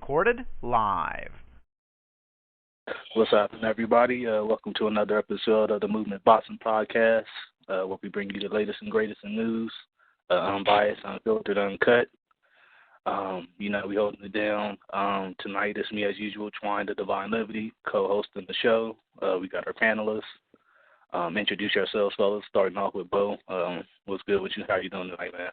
recorded live. What's happening, everybody? Welcome to another episode of the Müvment Boxing Podcast, where we bring you the latest and greatest in news, unbiased, unfiltered, uncut. We holding it down. Tonight, it's me as usual, Twine the Divine Liberty, co-hosting the show. We got our panelists. Introduce yourselves, fellas, starting off with Bo. What's good with you? How you doing tonight, man?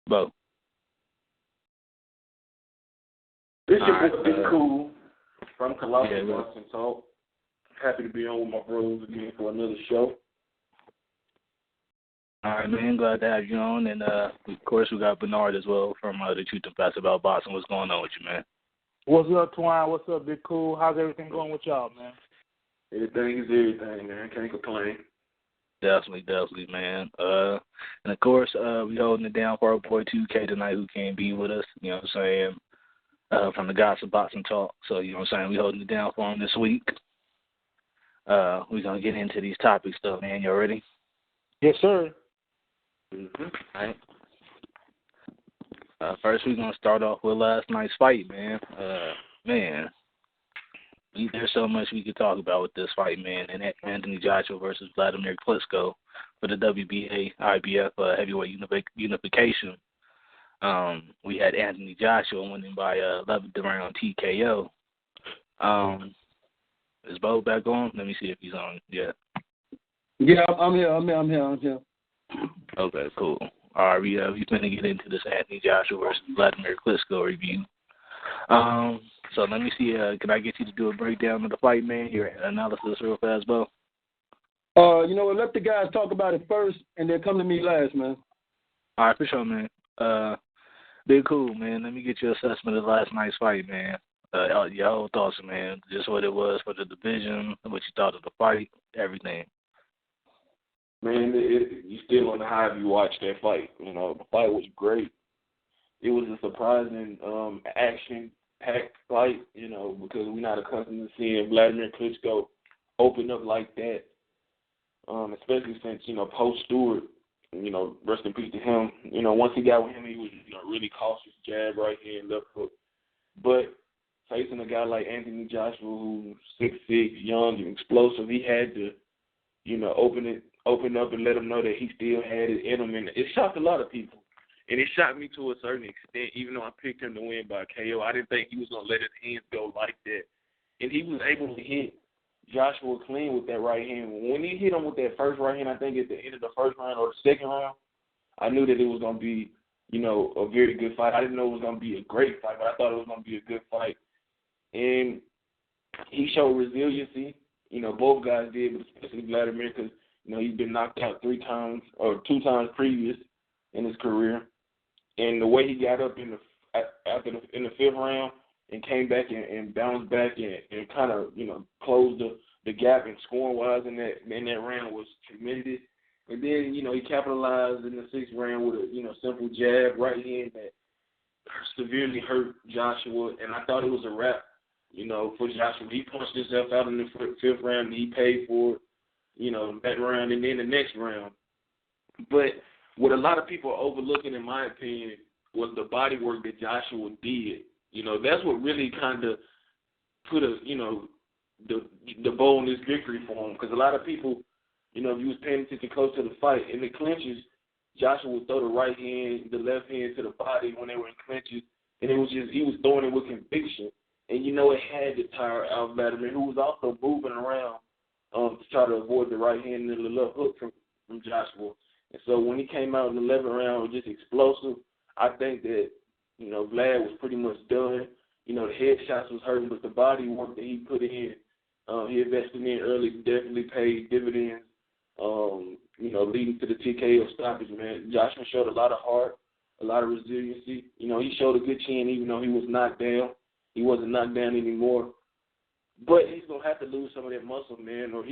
Bo. This is Kool from Columbus, Washington. So happy to be on with my bros again for another show. All right, man. Glad to have you on. And, of course, we got Bernard as well from the Truth and Facts About Boxing. What's going on with you, man? What's up, Twine? What's up, Big Kool? How's everything going with y'all, man? Everything is everything, man. Can't complain. Definitely, man. And, of course, we holding it down for our boy 2K tonight who can't be with us, you know what I'm saying, from the Gods of Boxing Talk. So, you know what I'm saying, we holding it down for him this week. We're going to get into these topics, though, man. You ready? Yes, sir. Mm-hmm. All right. First, we're going to start off with last night's fight, man. There's so much we could talk about with this fight, man. And Anthony Joshua versus Wladimir Klitschko for the WBA IBF Heavyweight unification. We had Anthony Joshua winning by 11th round TKO. Is Bo back on? Let me see if he's on yet. Yeah, I'm here. Okay, cool. All right, we're going to get into this Anthony Joshua versus Wladimir Klitschko review. So let me see, can I get you to do a breakdown of the fight, man? Your analysis real fast, Bo? Let the guys talk about it first, and then come to me last, man. All right, for sure, man. Big Kool, man. Let me get your assessment of last night's fight, man. Your whole thoughts, man. Just what it was for the division, what you thought of the fight, everything. Man, you still on the high if you watch that fight. You know, the fight was great. It was a surprising action-packed fight, because we're not accustomed to seeing Wladimir Klitschko open up like that, especially since, post-Stewart, rest in peace to him. Once he got with him, he was really cautious, jab, right hand, left hook. But facing a guy like Anthony Joshua, who's 6'6", young and explosive, he had to, open up and let him know that he still had it in him. And it shocked a lot of people. And it shocked me to a certain extent, even though I picked him to win by KO. I didn't think he was going to let his hands go like that. And he was able to hit Joshua clean with that right hand. When he hit him with that first right hand, I think at the end of the first round or the second round, I knew that it was going to be, a very good fight. I didn't know it was going to be a great fight, but I thought it was going to be a good fight. And he showed resiliency. Both guys did, but especially Wladimir because, he's been knocked out 3 times or 2 times previous in his career. And the way he got up in the 5th round and came back and bounced back and kind of, closed the gap and scoring-wise in that round was tremendous. And then, he capitalized in the 6th round with a, simple jab right hand that severely hurt Joshua. And I thought it was a wrap, for Joshua. He punched himself out in the 5th round and he paid for it, that round and then the next round. But what a lot of people are overlooking, in my opinion, was the body work that Joshua did. That's what really kind of put the bow on this victory for him. Because a lot of people, if you was paying attention close to the fight, in the clinches, Joshua would throw the right hand, the left hand to the body when they were in clinches, and it was just he was throwing it with conviction. And it had to tire out Wladimir, who was also moving around to try to avoid the right hand and the left hook from Joshua. And so when he came out in the 11th round, just explosive, I think that, Vlad was pretty much done. The headshots was hurting, but the body work that he put in, he invested in early, definitely paid dividends, leading to the TKO stoppage, man. Joshua showed a lot of heart, a lot of resiliency. He showed a good chin even though he was knocked down. He wasn't knocked down anymore. But he's going to have to lose some of that muscle, man, or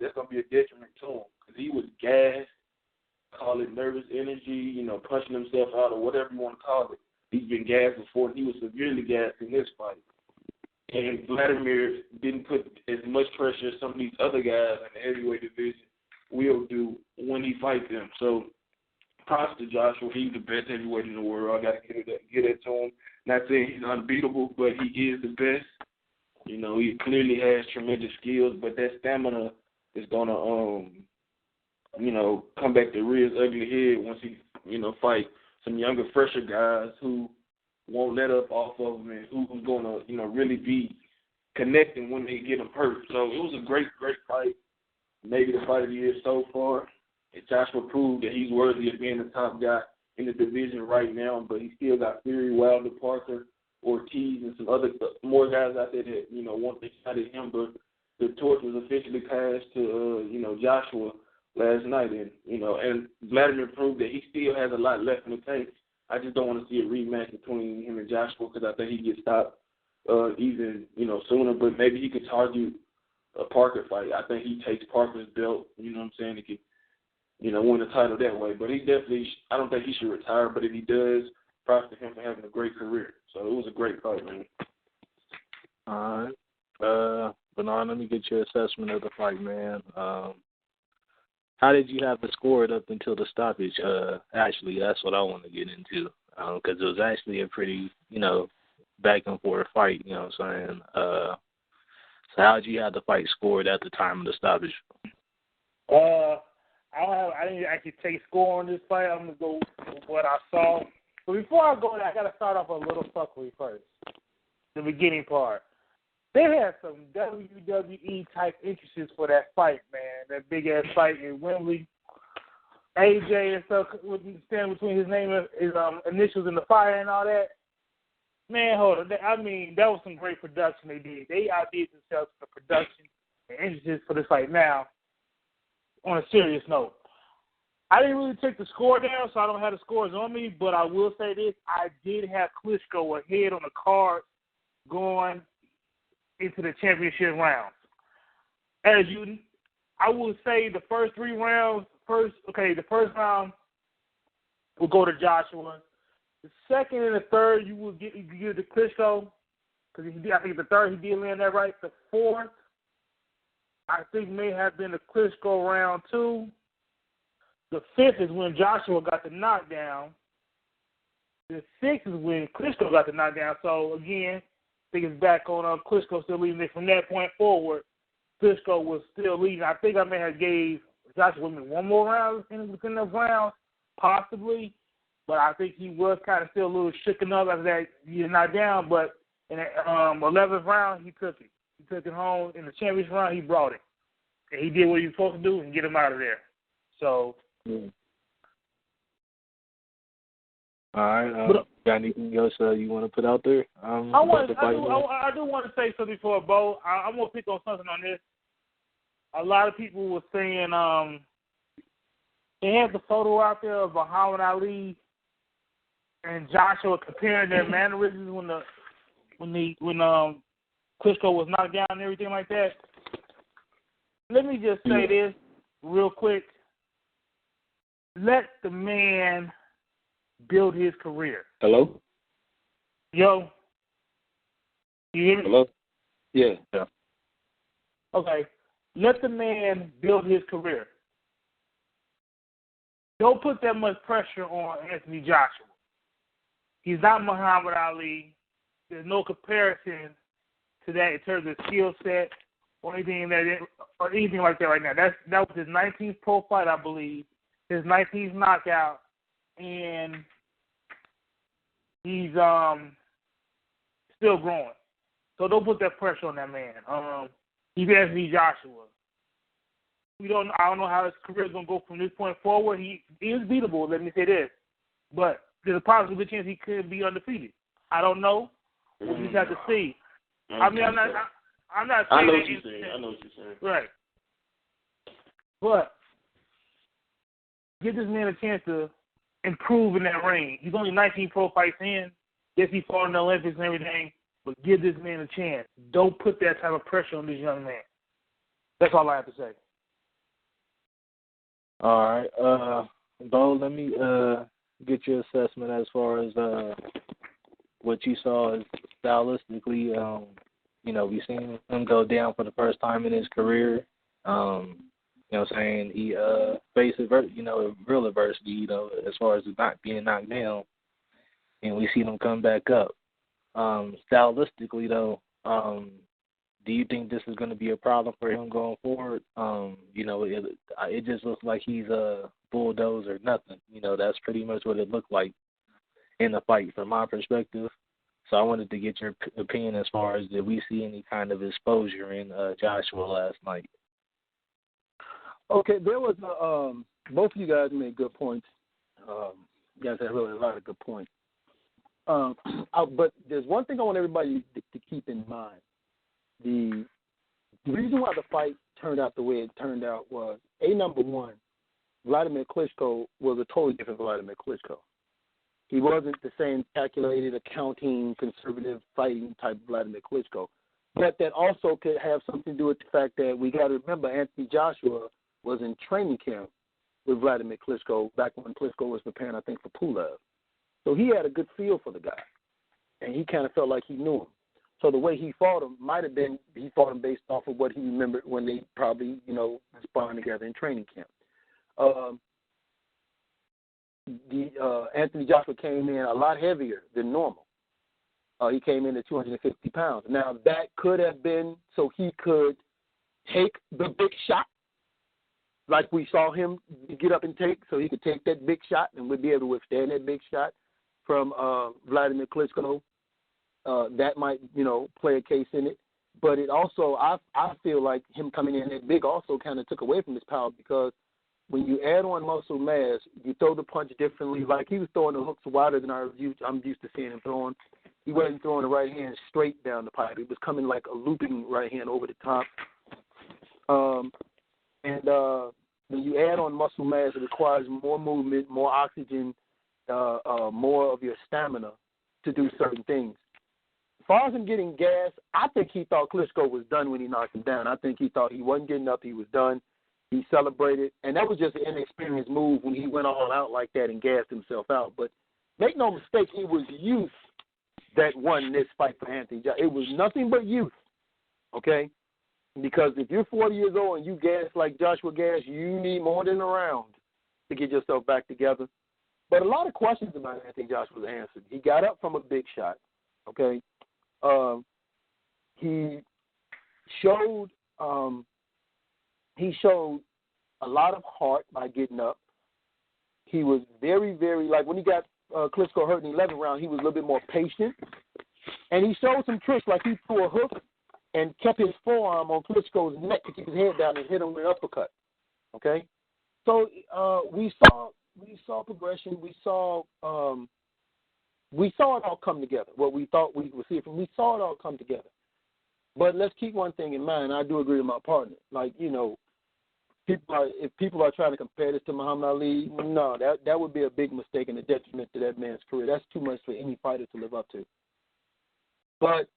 that's going to be a detriment to him because he was gassed. Call it nervous energy, punching himself out or whatever you want to call it. He's been gassed before. He was severely gassed in this fight. And Wladimir didn't put as much pressure as some of these other guys in the heavyweight division will do when when he fights them. So props to Joshua. He's the best heavyweight in the world. I got to get it to him. Not saying he's unbeatable, but he is the best. You know, he clearly has tremendous skills, but that stamina is going to, you know, come back to rear his ugly head once he, you know, fight some younger, fresher guys who won't let up off of him and who's going to, you know, really be connecting when they get him hurt. So it was a great, great fight. Maybe the fight of the year so far. And Joshua proved that he's worthy of being the top guy in the division right now, but he still got Fury, Wilder, Parker, Ortiz, and some other more guys out there that, you know, want to shot at him. But the torch was officially passed to, you know, Joshua last night. And, you know, and Vladimir proved that he still has a lot left in the tank. I just don't want to see a rematch between him and Joshua because I think he gets stopped even, you know, sooner. But maybe he could target a Parker fight. I think he takes Parker's belt, you know what I'm saying? He could, you know, win the title that way. But he definitely, I don't think he should retire. But if he does, props to him for having a great career. So it was a great fight, man. All right. Bernard, let me get your assessment of the fight, man. How did you have to score it up until the stoppage? Actually, that's what I want to get into because it was actually a pretty, you know, back and forth fight, you know what I'm saying? So how did you have the fight scored at the time of the stoppage? I didn't actually take score on this fight. I'm going to go with what I saw. But before I go there, I got to start off a little fuckery first, the beginning part. They had some WWE-type interests for that fight, man, that big-ass fight in Wembley. AJ and stuff standing between his name and his initials in the fire and all that. Man, hold on. I mean, that was some great production they did. They outdid themselves for production and interests for this fight. Now, on a serious note, I didn't really take the score down, so I don't have the scores on me, but I will say this. I did have Klitschko ahead on the card going into the championship rounds. I will say the first three rounds, the first round will go to Joshua. The second and the third, you give to Klitschko, because I think the third he did land that right. The fourth, I think may have been the Klitschko round 2. The fifth is when Joshua got the knockdown. The sixth is when Klitschko got the knockdown. So, again, I think it's back on Klitschko still leading it. From that point forward, Klitschko was still leading. I think I may have gave Joshua one more round within those rounds, possibly. But I think he was kind of still a little shooken up after that. He was knocked down. But in the 11th round, he took it. He took it home. In the championship round, he brought it. And he did what he was supposed to do and get him out of there. So, all right. Got anything else you want to put out there? I do want to say something before Bo. I'm going to pick on something on this. A lot of people were saying they had the photo out there of Muhammad Ali and Joshua comparing their mannerisms when Klitschko was knocked down and everything like that. Let me just say this real quick. Let the man build his career. Hello? Yo. You hear me? Hello? Yeah. Okay. Let the man build his career. Don't put that much pressure on Anthony Joshua. He's not Muhammad Ali. There's no comparison to that in terms of skill set or anything like that right now. That was his 19th pro fight, I believe. His 19th knockout, and he's still growing. So don't put that pressure on that man. He's Anthony Joshua. I don't know how his career is gonna go from this point forward. He is beatable. Let me say this, but there's a possible chance he could be undefeated. I don't know. We'll just have to see. I'm not saying. I know what you're saying. Right. But give this man a chance to improve in that ring. He's only 19 pro fights in. Yes, he fought in the Olympics and everything, but give this man a chance. Don't put that type of pressure on this young man. That's all I have to say. All right. Bo, let me get your assessment as far as what you saw as stylistically. We've seen him go down for the first time in his career. You know what I'm saying? He faced real adversity, as far as not being knocked down, and we see him come back up. Stylistically, though, do you think this is going to be a problem for him going forward? It just looks like he's a bulldoze or nothing. That's pretty much what it looked like in the fight from my perspective. So I wanted to get your opinion as far as did we see any kind of exposure in Joshua last night? Okay, there was both of you guys made good points. You guys had really a lot of good points. But there's one thing I want everybody to keep in mind. The reason why the fight turned out the way it turned out was, number one, Wladimir Klitschko was a totally different Wladimir Klitschko. He wasn't the same calculated, accounting, conservative, fighting type Wladimir Klitschko. But that also could have something to do with the fact that we got to remember Anthony Joshua was in training camp with Wladimir Klitschko back when Klitschko was preparing, I think, for Pulev. So he had a good feel for the guy, and he kind of felt like he knew him. So the way he fought him might have been he fought him based off of what he remembered when they probably, sparring together in training camp. Anthony Joshua came in a lot heavier than normal. He came in at 250 pounds. Now, that could have been so he could take the big shot, like we saw him get up and take, so he could take that big shot and would be able to withstand that big shot from Wladimir Klitschko. That might, play a case in it. But it also, I feel like him coming in that big also kind of took away from his power, because when you add on muscle mass, you throw the punch differently. Like he was throwing the hooks wider than I'm used to seeing him throwing. He wasn't throwing the right hand straight down the pipe. It was coming like a looping right hand over the top. When you add on muscle mass, it requires more movement, more oxygen, more of your stamina to do certain things. As far as him getting gas, I think he thought Klitschko was done when he knocked him down. I think he thought he wasn't getting up, he was done. He celebrated, and that was just an inexperienced move when he went all out like that and gassed himself out. But make no mistake, it was youth that won this fight for Anthony Joshua. It was nothing but youth, okay? Because if you're 40 years old and you gas like Joshua gas, you need more than a round to get yourself back together. But a lot of questions about Anthony Joshua was answered. He got up from a big shot, okay? He showed a lot of heart by getting up. He was very, very, like when he got Klitschko hurt in the 11th round, he was a little bit more patient. And he showed some tricks, like he threw a hook and kept his forearm on Klitschko's neck to keep his head down and hit him with an uppercut. Okay? So we saw progression. We saw it all come together. What we thought we would see it from, we saw it all come together. But let's keep one thing in mind. I do agree with my partner. Like, if people are trying to compare this to Muhammad Ali, no, that would be a big mistake and a detriment to that man's career. That's too much for any fighter to live up to. But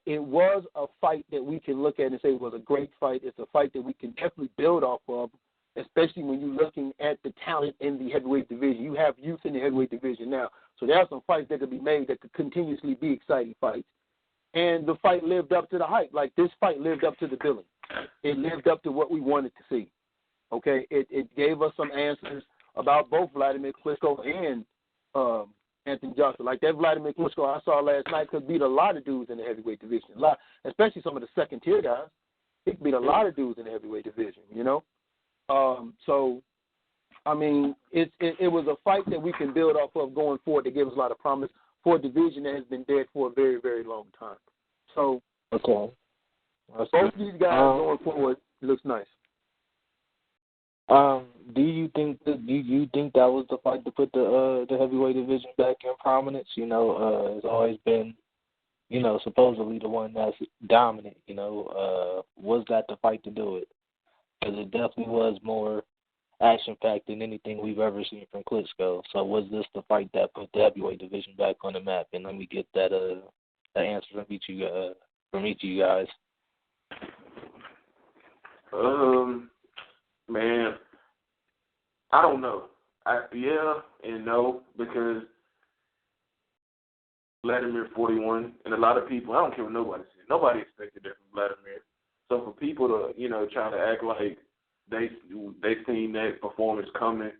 it was a fight that we can look at and say it was a great fight. It's a fight that we can definitely build off of, especially when you're looking at the talent in the heavyweight division. You have youth in the heavyweight division now. So there are some fights that could be made that could continuously be exciting fights. And the fight lived up to the hype. Like, this fight lived up to the billing. It lived up to what we wanted to see. Okay? It gave us some answers about both Wladimir Klitschko and Anthony Joshua. Like, that Wladimir Klitschko I saw last night could beat a lot of dudes in the heavyweight division, especially some of the second-tier guys. He could beat a lot of dudes in the heavyweight division, So, I mean, it was a fight that we can build off of going forward that gave us a lot of promise for a division that has been dead for a very, very long time. So, okay. Both of these guys going forward looks nice. Do you think that was the fight to put the heavyweight division back in prominence? It's always been, supposedly the one that's dominant. Was that the fight to do it? Because it definitely was more action-packed than anything we've ever seen from Klitschko. So was this the fight that put the heavyweight division back on the map? And let me get that answer from each of you guys. Man, I don't know. Yeah and no, because Wladimir 41, and a lot of people, I don't care what nobody said. Nobody expected that from Wladimir. So for people to, you know, try to act like they seen that performance coming,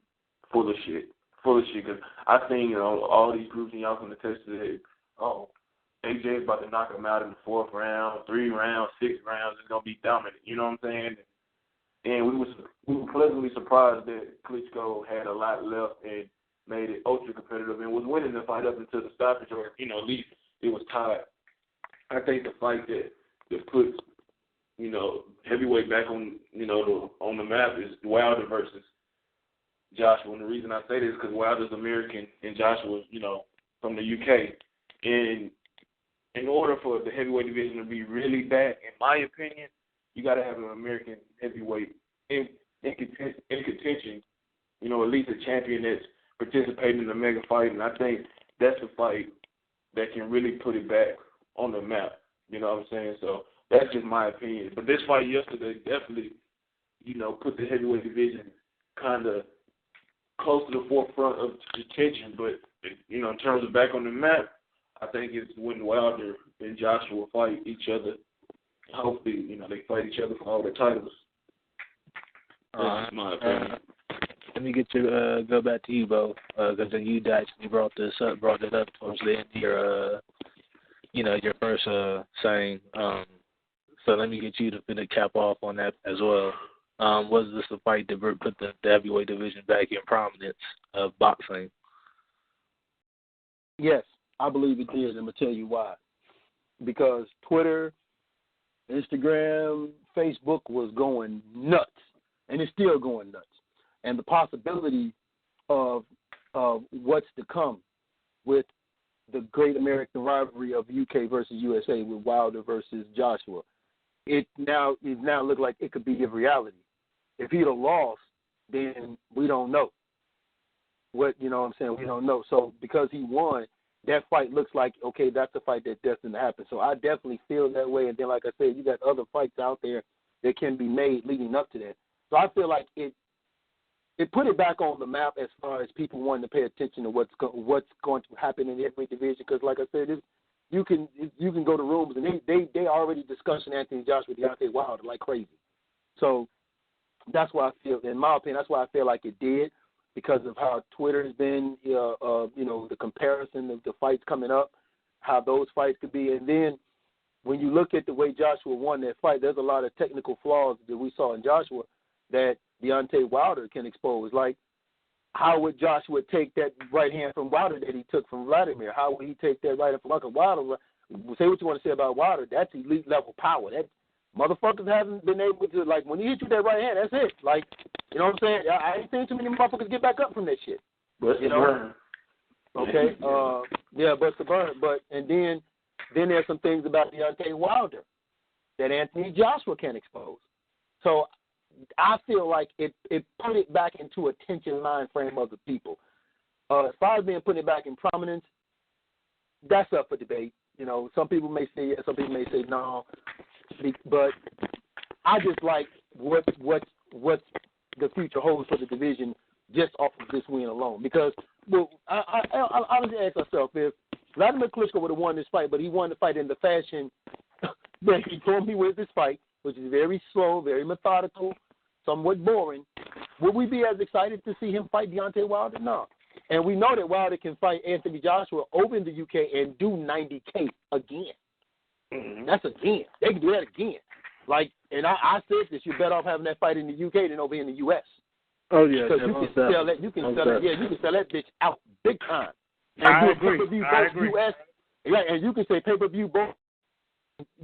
full of shit. Because I seen, you know, all these groups, and y'all can attest to that. Oh, AJ's about to knock him out in the 4th round, 3 rounds, 6 rounds. It's gonna be dominant. You know what I'm saying? And we were pleasantly surprised that Klitschko had a lot left and made it ultra competitive and was winning the fight up until the stoppage, or, you know, at least it was tied. I think the fight that puts, you know, heavyweight back on, you know, on the map is Wilder versus Joshua. And the reason I say this is because Wilder's American and Joshua's, you know, from the UK. And in order for the heavyweight division to be really back, in my opinion, you got to have an American heavyweight in contention, you know, at least a champion that's participating in the mega fight. And I think that's the fight that can really put it back on the map. You know what I'm saying? So that's just my opinion. But this fight yesterday definitely, you know, put the heavyweight division kind of close to the forefront of attention. But, you know, in terms of back on the map, I think it's when Wilder and Joshua fight each other. Hopefully, you know, they fight each other for all the titles. That's my opinion. Let me get you go back to you, Bo, because then you actually brought it up towards the end of your, you know, your first saying. So let me get you to put a cap off on that as well. Was this a fight that put the heavyweight division back in prominence of boxing? Yes, I believe it did, and I'm going to tell you why. Because Twitter, Instagram, Facebook was going nuts, and it's still going nuts. And the possibility of what's to come with the great American rivalry of UK versus USA with Wilder versus Joshua, it now looks like it could be a reality. If he'd have lost, then we don't know. You know what I'm saying? We don't know. So because he won, that fight looks like, okay, that's the fight that's destined to happen. So I definitely feel that way. And then, like I said, you got other fights out there that can be made leading up to that. So I feel like it put it back on the map as far as people wanting to pay attention to what's going to happen in every division. Because, like I said, you can go to rooms and they already discussing Anthony Joshua, Deontay Wilder like crazy. So that's why I feel, in my opinion, that's why I feel like it did, because of how Twitter has been, you know, the comparison of the fights coming up, how those fights could be. And then when you look at the way Joshua won that fight, there's a lot of technical flaws that we saw in Joshua that Deontay Wilder can expose. Like, how would Joshua take that right hand from Wilder that he took from Wladimir? How would he take that right hand from Wilder? Say what you want to say about Wilder. That's elite level power. That motherfuckers haven't been able to, like, when he hit you that right hand, that's it. Like, you know what I'm saying? I ain't seen too many motherfuckers get back up from that shit. But you know? Okay. But the burn. But and then there's some things about Deontay Wilder that Anthony Joshua can expose. So I feel like it put it back into attention mind frame of the people. As far as putting it back in prominence, that's up for debate. You know, some people may say yes, some people may say no. But I just like what the future holds for the division just off of this win alone. Because, well, I honestly ask myself, if Wladimir Klitschko would have won this fight, but he won the fight in the fashion that he told me with this fight, which is very slow, very methodical, somewhat boring, would we be as excited to see him fight Deontay Wilder? No. And we know that Wilder can fight Anthony Joshua over in the UK and do 90K again. Mm-hmm. That's again. They can do that again. Like, and I said this, you're better off having that fight in the UK than over in the US. Oh yeah, because you can sell that. You can sell that. Yeah, you can sell that bitch out big time. And I do agree. A pay-per-view I both agree. US, right? And you can say pay-per-view both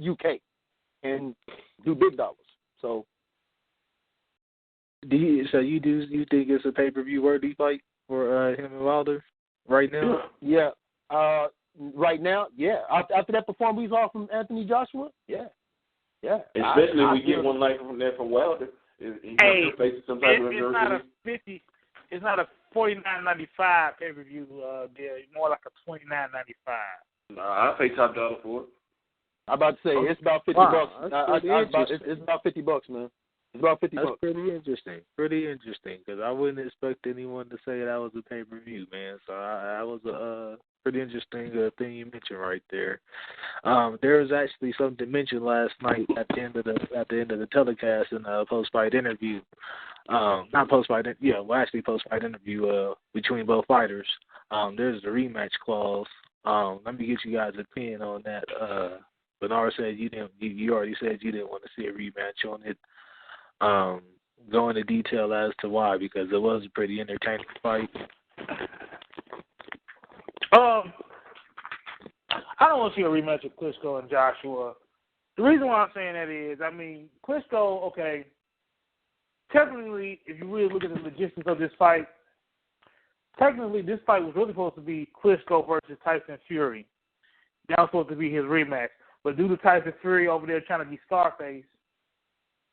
UK and do big dollars. So, you think it's a pay-per-view worthy fight for him and Wilder right now? Yeah. Right now, yeah. After that performance we saw from Anthony Joshua, yeah. Especially if we get one like from Wilder. Hey, it's not a 50. It's not a $49.95 pay-per-view deal. It's more like a $29.95. Nah, I pay top dollar for it. I'm about to say it's about $50. It's about $50, man. It's about $50. That's pretty interesting. Because I wouldn't expect anyone to say that was a pay-per-view, man. So I was pretty interesting thing you mentioned right there. There was actually something mentioned last night at the end of the telecast in a post-fight interview. Not post-fight, actually post-fight interview between both fighters. There's the rematch clause. Let me get you guys' opinion on that. Bernard said you already said you didn't want to see a rematch on it. Go into detail as to why, because it was a pretty entertaining fight. I don't want to see a rematch of Klitschko and Joshua. The reason why I'm saying that is, I mean, Klitschko, okay, technically, if you really look at the logistics of this fight, technically this fight was really supposed to be Klitschko versus Tyson Fury. That was supposed to be his rematch. But due to Tyson Fury over there trying to be Scarface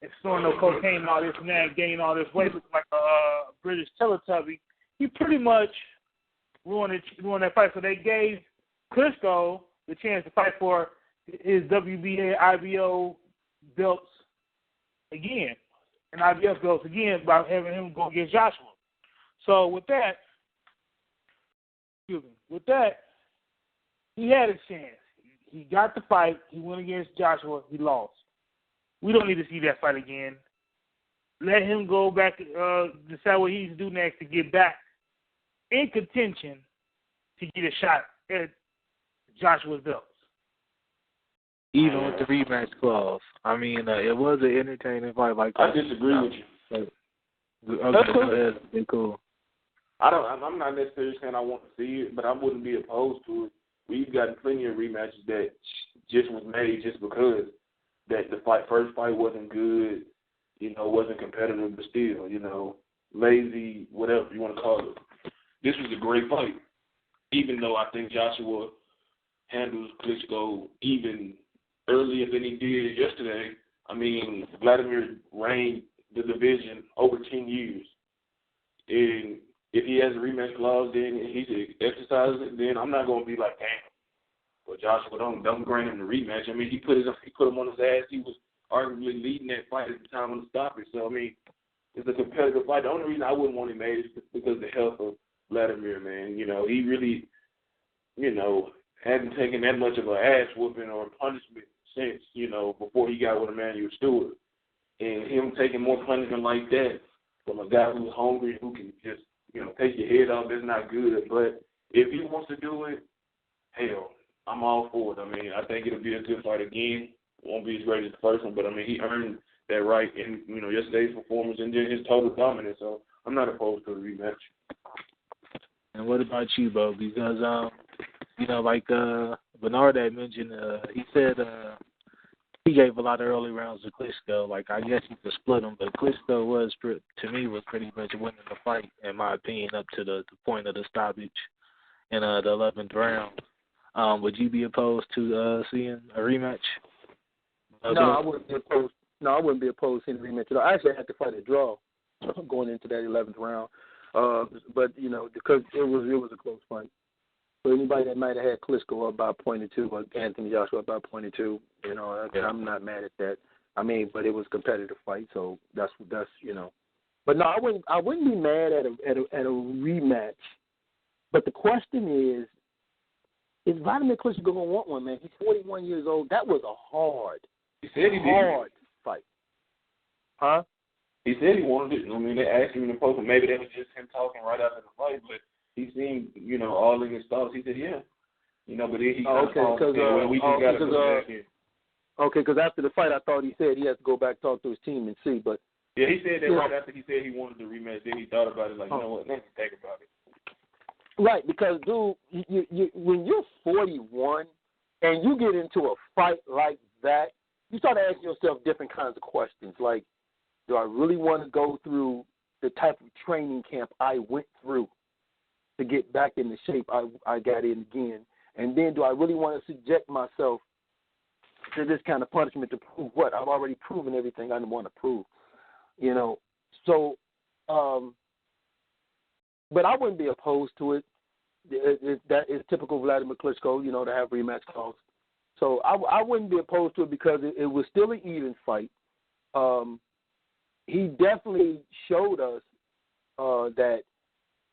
and snorting no cocaine and all this and that, gaining all this weight, looking like a British Teletubby, he pretty much ruined that fight. So they gave Klitschko the chance to fight for his WBA, IBO belts again, and IBF belts again by having him go against Joshua. So with that, he had his chance. He got the fight. He went against Joshua. He lost. We don't need to see that fight again. Let him go back, decide what he needs to do next to get back in contention to get a shot at Joshua's belts. Even with the rematch clause. I mean, it was an entertaining fight. I disagree with you. Okay, go ahead. Be cool. I'm not necessarily saying I want to see it, but I wouldn't be opposed to it. We've gotten plenty of rematches that just was made just because that the first fight wasn't good, wasn't competitive, but still, lazy, whatever you want to call it. This was a great fight, even though I think Joshua handles Klitschko even earlier than he did yesterday. I mean, Wladimir reigned the division over 10 years. And if he has a rematch clause, then he should exercise it. Then I'm not going to be like, damn. But Joshua, don't grant him the rematch. I mean, he put him on his ass. He was arguably leading that fight at the time of the stoppage. So, I mean, it's a competitive fight. The only reason I wouldn't want him made is because of the health of Wladimir, man. He really, hadn't taken that much of an ass whooping or punishment since, before he got with Emmanuel Stewart. And him taking more punishment like that from a guy who's hungry, who can just, take your head off, that's not good. But if he wants to do it, hell, I'm all for it. I mean, I think it'll be a good fight again. It won't be as great as the first one, but, I mean, he earned that right in, yesterday's performance and then his total dominance. So I'm not opposed to a rematch. And what about you, Bo? Because, like Bernard had mentioned, he said he gave a lot of early rounds to Klitschko. Like, I guess you could split them, but Klitschko was pretty much winning the fight, in my opinion, up to the point of the stoppage in the 11th round. Would you be opposed to seeing a rematch? No, I wouldn't be opposed. No, I wouldn't be opposed to seeing a rematch. I actually had to fight a draw going into that 11th round. But because it was a close fight. So anybody that might have had Klitschko up by 0.2 or Anthony Joshua up by 0.2, I'm not mad at that. I mean, but it was a competitive fight, so that's. But no, I wouldn't be mad at a rematch. But the question is Vladimir Klitschko gonna want one, man? He's 41 years old. That was a hard fight. Huh? He said he wanted it. I mean, they asked him in the post, maybe that was just him talking right after the fight, but he seemed, all in his thoughts. He said, yeah. But then he we just got to go back here. Okay, because after the fight, I thought he said he had to go back talk to his team and see, but. Yeah, he said that right after he said he wanted the rematch. Then he thought about it, like, you know what, let me think about it. Right, because, dude, you when you're 41 and you get into a fight like that, you start asking yourself different kinds of questions, like, do I really want to go through the type of training camp I went through to get back in the shape I got in again? And then do I really want to subject myself to this kind of punishment to prove what? I've already proven everything I want to prove, So, but I wouldn't be opposed to it. That is typical Wladimir Klitschko, to have rematch calls. So I wouldn't be opposed to it because it was still an even fight. He definitely showed us that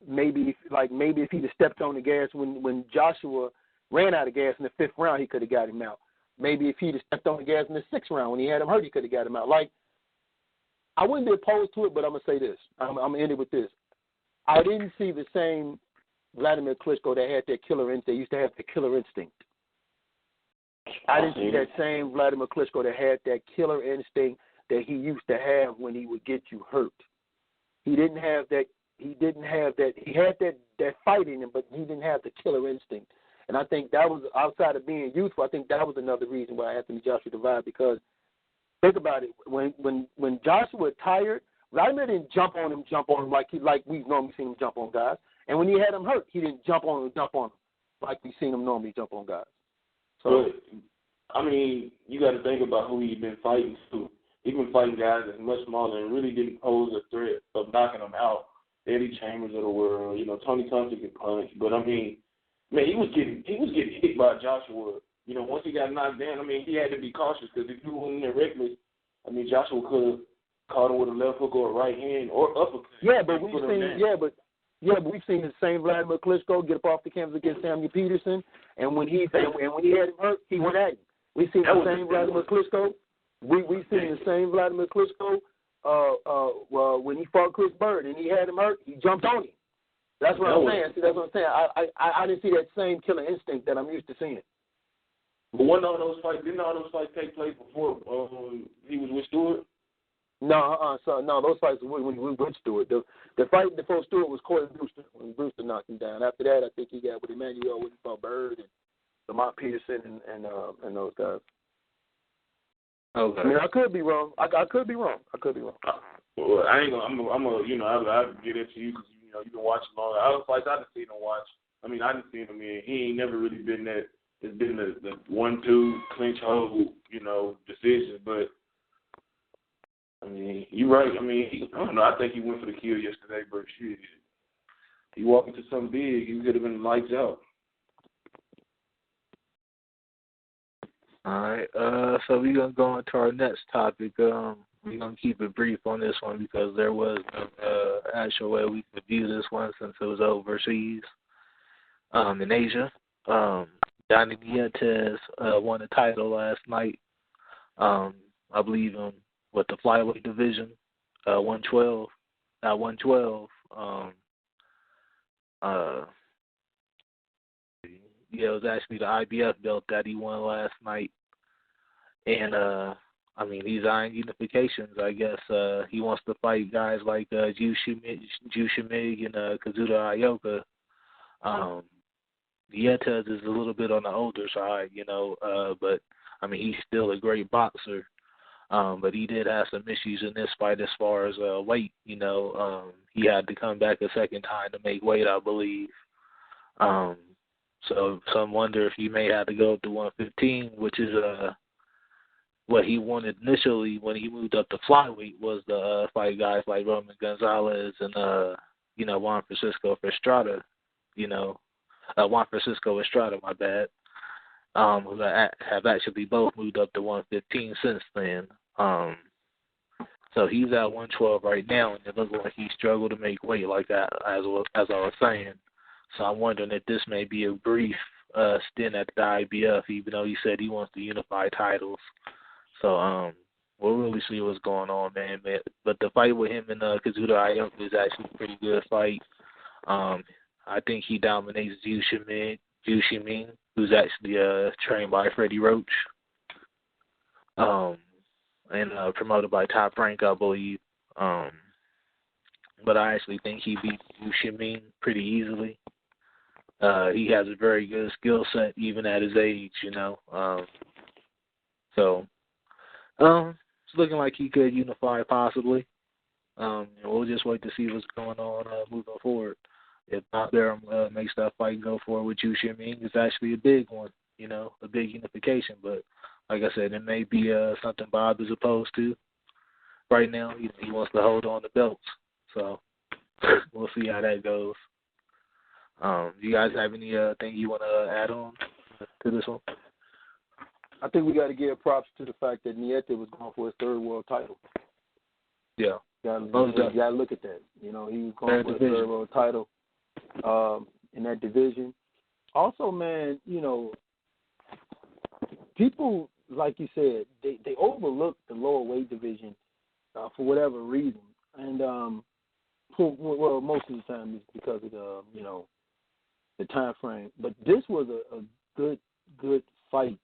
maybe if he'd have stepped on the gas when Joshua ran out of gas in the 5th round, he could have got him out. Maybe if he'd have stepped on the gas in the 6th round when he had him hurt, he could have got him out. Like, I wouldn't be opposed to it, but I'm going to say this. I'm going to end it with this. I didn't see the same Wladimir Klitschko that had that killer instinct. They used to have the killer instinct. I didn't see that same Wladimir Klitschko that had that killer instinct that he used to have when he would get you hurt. He didn't have that. He had that fight in him, but he didn't have the killer instinct. And I think that was, outside of being youthful, I think that was another reason why Anthony Joshua divided. Because think about it, when Joshua tired, Wladimir didn't jump on him like we've normally seen him jump on guys. And when he had him hurt, he didn't jump on him like we've seen him normally jump on guys. So, but, I mean, you got to think about who he's been fighting to. He's been fighting guys that's much smaller and really didn't pose a threat of knocking them out. Eddie Chambers of the world, Tony Thompson can punch. But, I mean, man, he was getting hit by Joshua. Once he got knocked down, I mean, he had to be cautious because if he wasn't there reckless, I mean, Joshua could have caught him with a left hook or a right hand or uppercut. Yeah, but we've seen the same Wladimir Klitschko get up off the canvas against Samuel Peterson, and when he had him hurt, he went at him. We've seen the same Wladimir Klitschko. We've seen the same Wladimir Klitschko when he fought Chris Bird and he had him hurt, he jumped on him. That's what I'm saying. See, that's what I'm saying. I didn't see that same killer instinct that I'm used to seeing. But didn't all those fights take place before he was with Stewart? No, those fights were when he was with Stewart. The fight before Stewart was Corey Brewster, when Brewster knocked him down. After that, I think he got with Emmanuel when he fought Bird and Lamont Peterson and those guys. Okay. I mean, I could be wrong. I could be wrong. Well, I ain't gonna. I'll get it to you because you've been watching long. Other fights I didn't see him watch. I mean, I didn't see him in. He ain't never really been that. It's been the 1-2 clinch hold, decision. But I mean, you're right. I mean, I don't know. I think he went for the kill yesterday, but shit, he walked into something big. He could have been lights out. All right, so we're going to go into our next topic. We're going to keep it brief on this one because there was no actual way we could view this one since it was overseas in Asia. Donnie Nietes won the title last night, I believe, in the flyweight division, 112. At 112, it was actually the IBF belt that he won last night. And, he's eyeing unifications. I guess he wants to fight guys like Shiming and Kazuto Ioka. Nietes is a little bit on the older side, but, he's still a great boxer. But he did have some issues in this fight as far as weight, He had to come back a second time to make weight, I believe. So some wonder if he may have to go up to 115, which is what he wanted initially when he moved up to flyweight was to fight guys like Roman Gonzalez and Juan Francisco Estrada, Juan Francisco Estrada, my bad, who have actually both moved up to 115 since then. So he's at 112 right now, and it looks like he struggled to make weight like that, as I was saying. So I'm wondering if this may be a brief stint at the IBF, even though he said he wants to unify titles. So we'll really see what's going on, man. But the fight with him and Kazuto Ioka is actually a pretty good fight. I think he dominates Shiming, who's actually trained by Freddie Roach and promoted by Top Rank, I believe. But I actually think he beat Shiming pretty easily. He has a very good skill set, even at his age, So it's looking like he could unify possibly. And we'll just wait to see what's going on moving forward. If Bob Arum makes that fight go forward with Shiming, it's actually a big one, a big unification. But like I said, it may be something Bob is opposed to. Right now, he wants to hold on to belts. So we'll see how that goes. Do you guys have anything you want to add on to this one? I think we got to give props to the fact that Nietes was going for his third world title. Yeah. You got to look at that. He was going for his third world title. in that division. Also, man, people, like you said, they overlook the lower weight division for whatever reason. And, most of the time it's because of the time frame. But this was a good fight.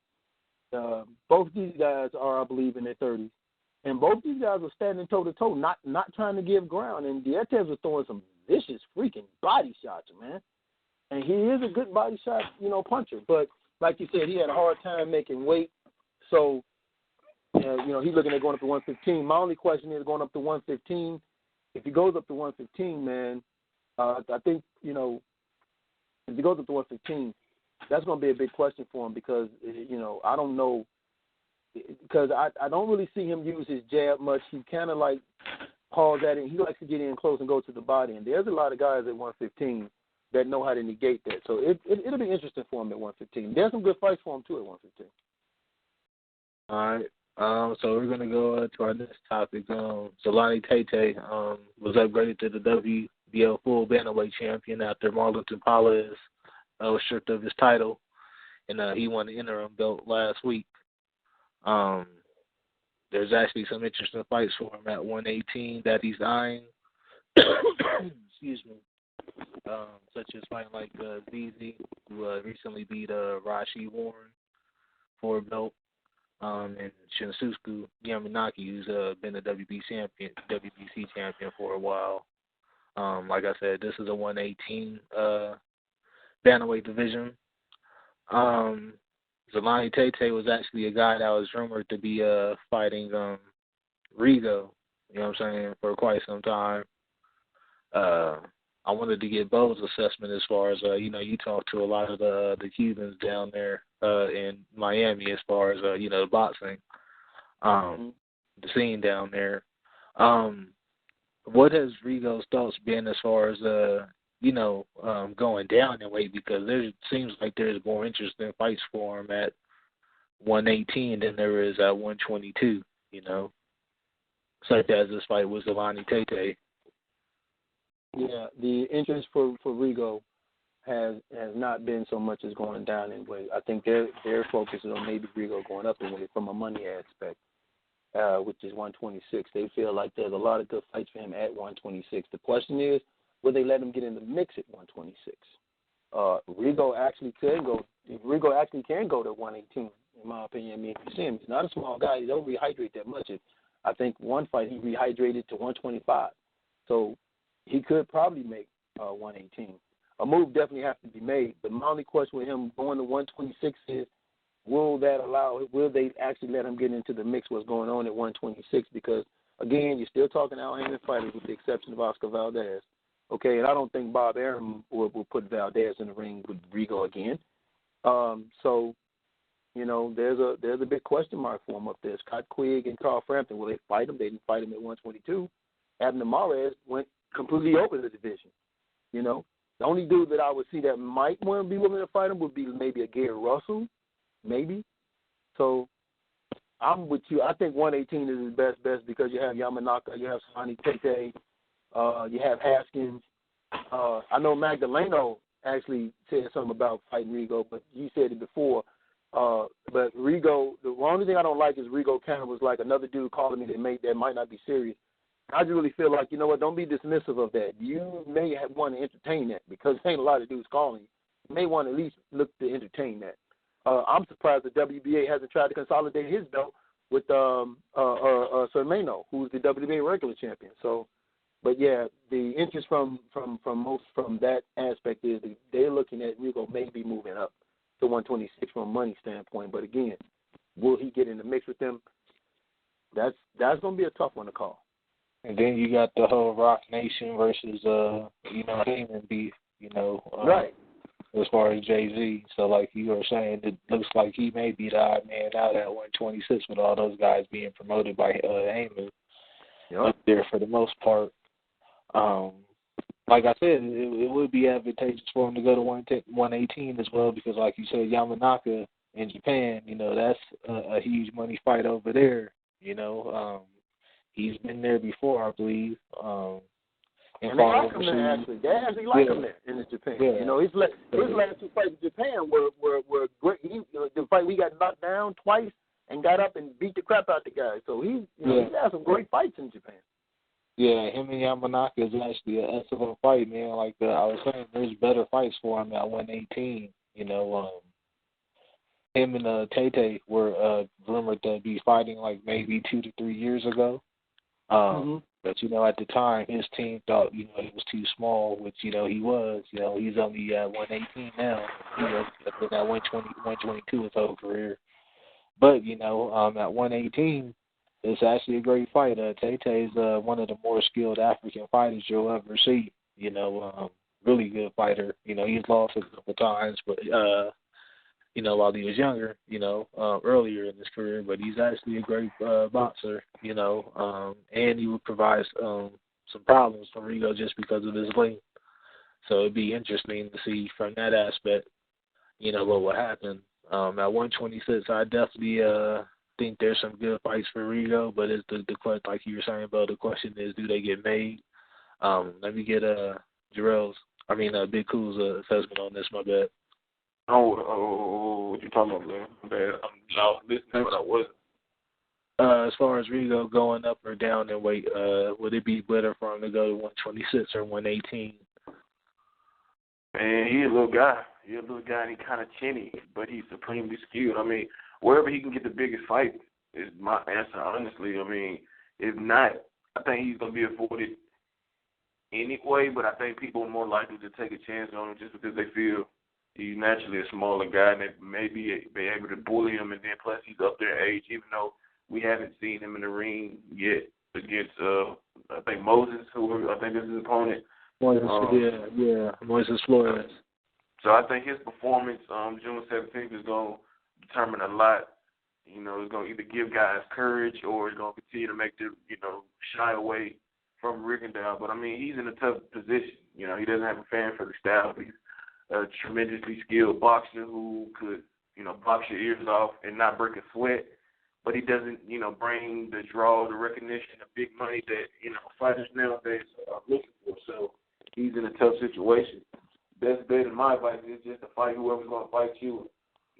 Both these guys are, I believe, in their 30s. And both these guys were standing toe-to-toe, not trying to give ground. And Nietes was throwing some vicious freaking body shots, man. And he is a good body shot, puncher. But like you said, he had a hard time making weight. So, he's looking at going up to 115. My only question is going up to 115. If he goes up to 115, man, I think, if he goes up to 115, that's going to be a big question for him because, I don't know. Because I don't really see him use his jab much. He kind of like pause at it. He likes to get in close and go to the body. And there's a lot of guys at 115 that know how to negate that. So it'll be interesting for him at 115. There's some good fights for him, too, at 115. All right. So we're going to go to our next topic. Zolani Tete was upgraded to the WBO full bantamweight champion after Marlon Tapales was stripped of his title. And he won the interim belt last week. There's actually some interesting fights for him at 118 that he's eyeing. Excuse me. Such as fighting like ZZ, who recently beat Rashi Warren for a belt, and Shinsuke Yamanaki, who's been a WBC champion for a while. Like I said, this is a 118 bantamweight division. Zolani Tete was actually a guy that was rumored to be fighting Rigo, for quite some time. I wanted to get Bo's assessment as far as, you talk to a lot of the Cubans down there in Miami as far as, the boxing, the scene down there. What has Rigo's thoughts been as far as, going down in weight? Because there seems like there's more interesting fights for him at 118 than there is at 122, such as this fight with Zolani Tete. Yeah, the interest for Rigo has not been so much as going down in weight. I think their focus is on maybe Rigo going up in weight from a money aspect, which is 126. They feel like there's a lot of good fights for him at 126. The question is, will they let him get in the mix at 126? Rigo actually can go. Rigo actually can go to 118, in my opinion. I mean, if you see him, he's not a small guy. He don't rehydrate that much. I think one fight he rehydrated to 125. So he could probably make 118. A move definitely has to be made. But my only question with him going to 126 is, will they actually let him get into the mix what's going on at 126? Because, again, you're still talking out-handed fighters with the exception of Oscar Valdez. Okay, and I don't think Bob Arum will put Valdez in the ring with Rigo again. So, there's a big question mark for him up there. Scott Quigg and Carl Frampton, will they fight him? They didn't fight him at 122. Abner Mares went completely over the division. The only dude that I would see that might want to be willing to fight him would be maybe a Gary Russell, maybe. So I'm with you. I think 118 is his best because you have Yamanaka, you have Zolani Tete, you have Haskins. I know Magdaleno actually said something about fighting Rigo, but you said it before. But Rigo, the only thing I don't like is Rigo kind of was like another dude calling me that might not be serious. I just really feel like, don't be dismissive of that. You may want to entertain that because there ain't a lot of dudes calling you. You may want to at least look to entertain that. I'm surprised the WBA hasn't tried to consolidate his belt with Sermano, who's the WBA regular champion. So, but yeah, the interest from that aspect is they're looking at Rigo maybe moving up to 126 from a money standpoint. But again, will he get in the mix with them? That's going to be a tough one to call. And then you got the whole Rock Nation versus, Heyman beef, right. As far as Jay-Z. So, like you were saying, it looks like he may be the odd man out at 126 with all those guys being promoted by Heyman up there for the most part. Like I said, it would be advantageous for him to go to 118 as well because, like you said, Yamanaka in Japan, that's a huge money fight over there, He's been there before, I believe. And they like him there, actually. They actually like him there in Japan. Yeah. You know, his last 2 fights in Japan were great. The fight we got knocked down twice and got up and beat the crap out the guy. So he's had some great fights in Japan. Yeah, him and Yamanaka is actually an excellent fight, man. Like I was saying, there's better fights for him at 118. You know, him and Tete were rumored to be fighting like maybe 2 to 3 years ago. But, you know, at the time, his team thought, you know, he was too small, which, you know, he was. You know, he's only at 118 now. He was at 120, 122 his whole career. But, you know, at 118, it's actually a great fight. Tete is one of the more skilled African fighters you'll ever see. You know, really good fighter. You know, he's lost a couple times, but, you know, while he was younger, you know, earlier in his career, but he's actually a great boxer, you know, and he would provide some problems for Rigo just because of his length. So it'd be interesting to see from that aspect, you know, what will happen. At 126, I definitely think there's some good fights for Rigo, but it's the question, like you were saying, Bo, the question is, do they get made? Let me get Big Kool's assessment on this, my bad. Oh, what you talking about, man? I was listening, but I wasn't. As far as Rigo going up or down in weight, would it be better for him to go to 126 or 118? Man, he's a little guy. He's a little guy, and he's kind of chinny, but he's supremely skilled. I mean, wherever he can get the biggest fight is my answer, honestly. I mean, if not, I think he's going to be afforded anyway, but I think people are more likely to take a chance on him just because they feel he's naturally a smaller guy, and they may be able to bully him, and then plus he's up there in age, even though we haven't seen him in the ring yet against, I think, Moses, who I think is his opponent. Moises Flores. So I think his performance June 17th is going to determine a lot. You know, it's going to either give guys courage or it's going to continue to make them, you know, shy away from Rigondeaux. But, I mean, he's in a tough position. You know, he doesn't have a fan for the style, but he's a tremendously skilled boxer who could, you know, box your ears off and not break a sweat. But he doesn't, you know, bring the draw, the recognition, the big money that, you know, fighters nowadays are looking for. So he's in a tough situation. Best bet in my advice is just to fight whoever's going to fight you.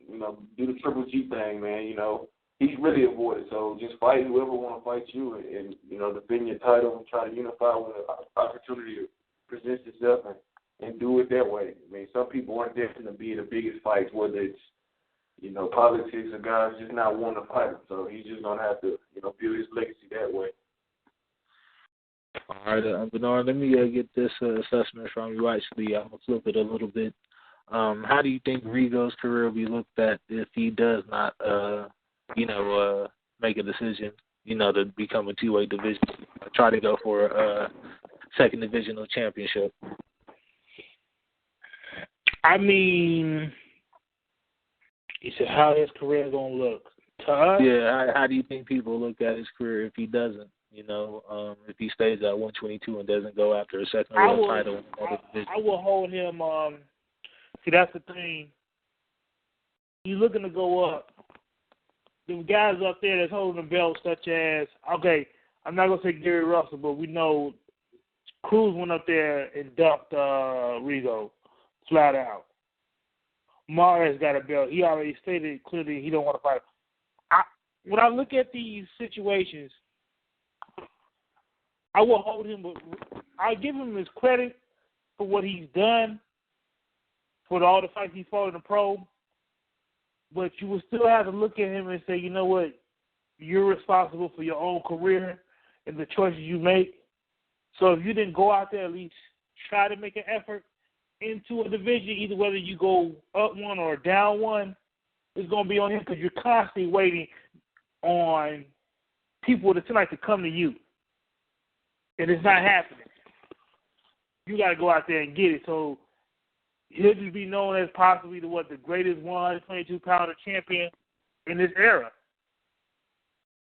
You know, do the Triple G thing, man. You know, he's really avoided. So just fight whoever want to fight you and, you know, defend your title and try to unify when an opportunity presents itself and do it that way. I mean, some people aren't destined to be in the biggest fights, whether it's, you know, politics or guys just not wanting to fight him. So he's just going to have to, you know, build his legacy that way. All right, Bernard, let me get this assessment from you. Actually, I'm going to flip it a little bit. How do you think Rigo's career will be looked at if he does not, make a decision, you know, to become a two-weight division, try to go for a second divisional championship? I mean, you said how his career is going to look. To us? Yeah, how do you think people look at his career if he doesn't? You know, if he stays at 122 and doesn't go after a second world title in another division. I will hold him. See, that's the thing. He's looking to go up. The guys up there that's holding the belt, such as, okay, I'm not going to say Gary Russell, but we know Cruz went up there and dumped Rigo flat out. Mares got a belt. He already stated clearly he don't want to fight. When I look at these situations, I will hold him. I give him his credit for what he's done, for all the fights he's fought in the pro. But you will still have to look at him and say, you know what, you're responsible for your own career and the choices you make. So if you didn't go out there, at least try to make an effort into a division, either whether you go up one or down one, it's going to be on him because you're constantly waiting on people tonight to come to you. And it's not happening. You got to go out there and get it. So he'll just be known as possibly the greatest 122-pounder champion in this era.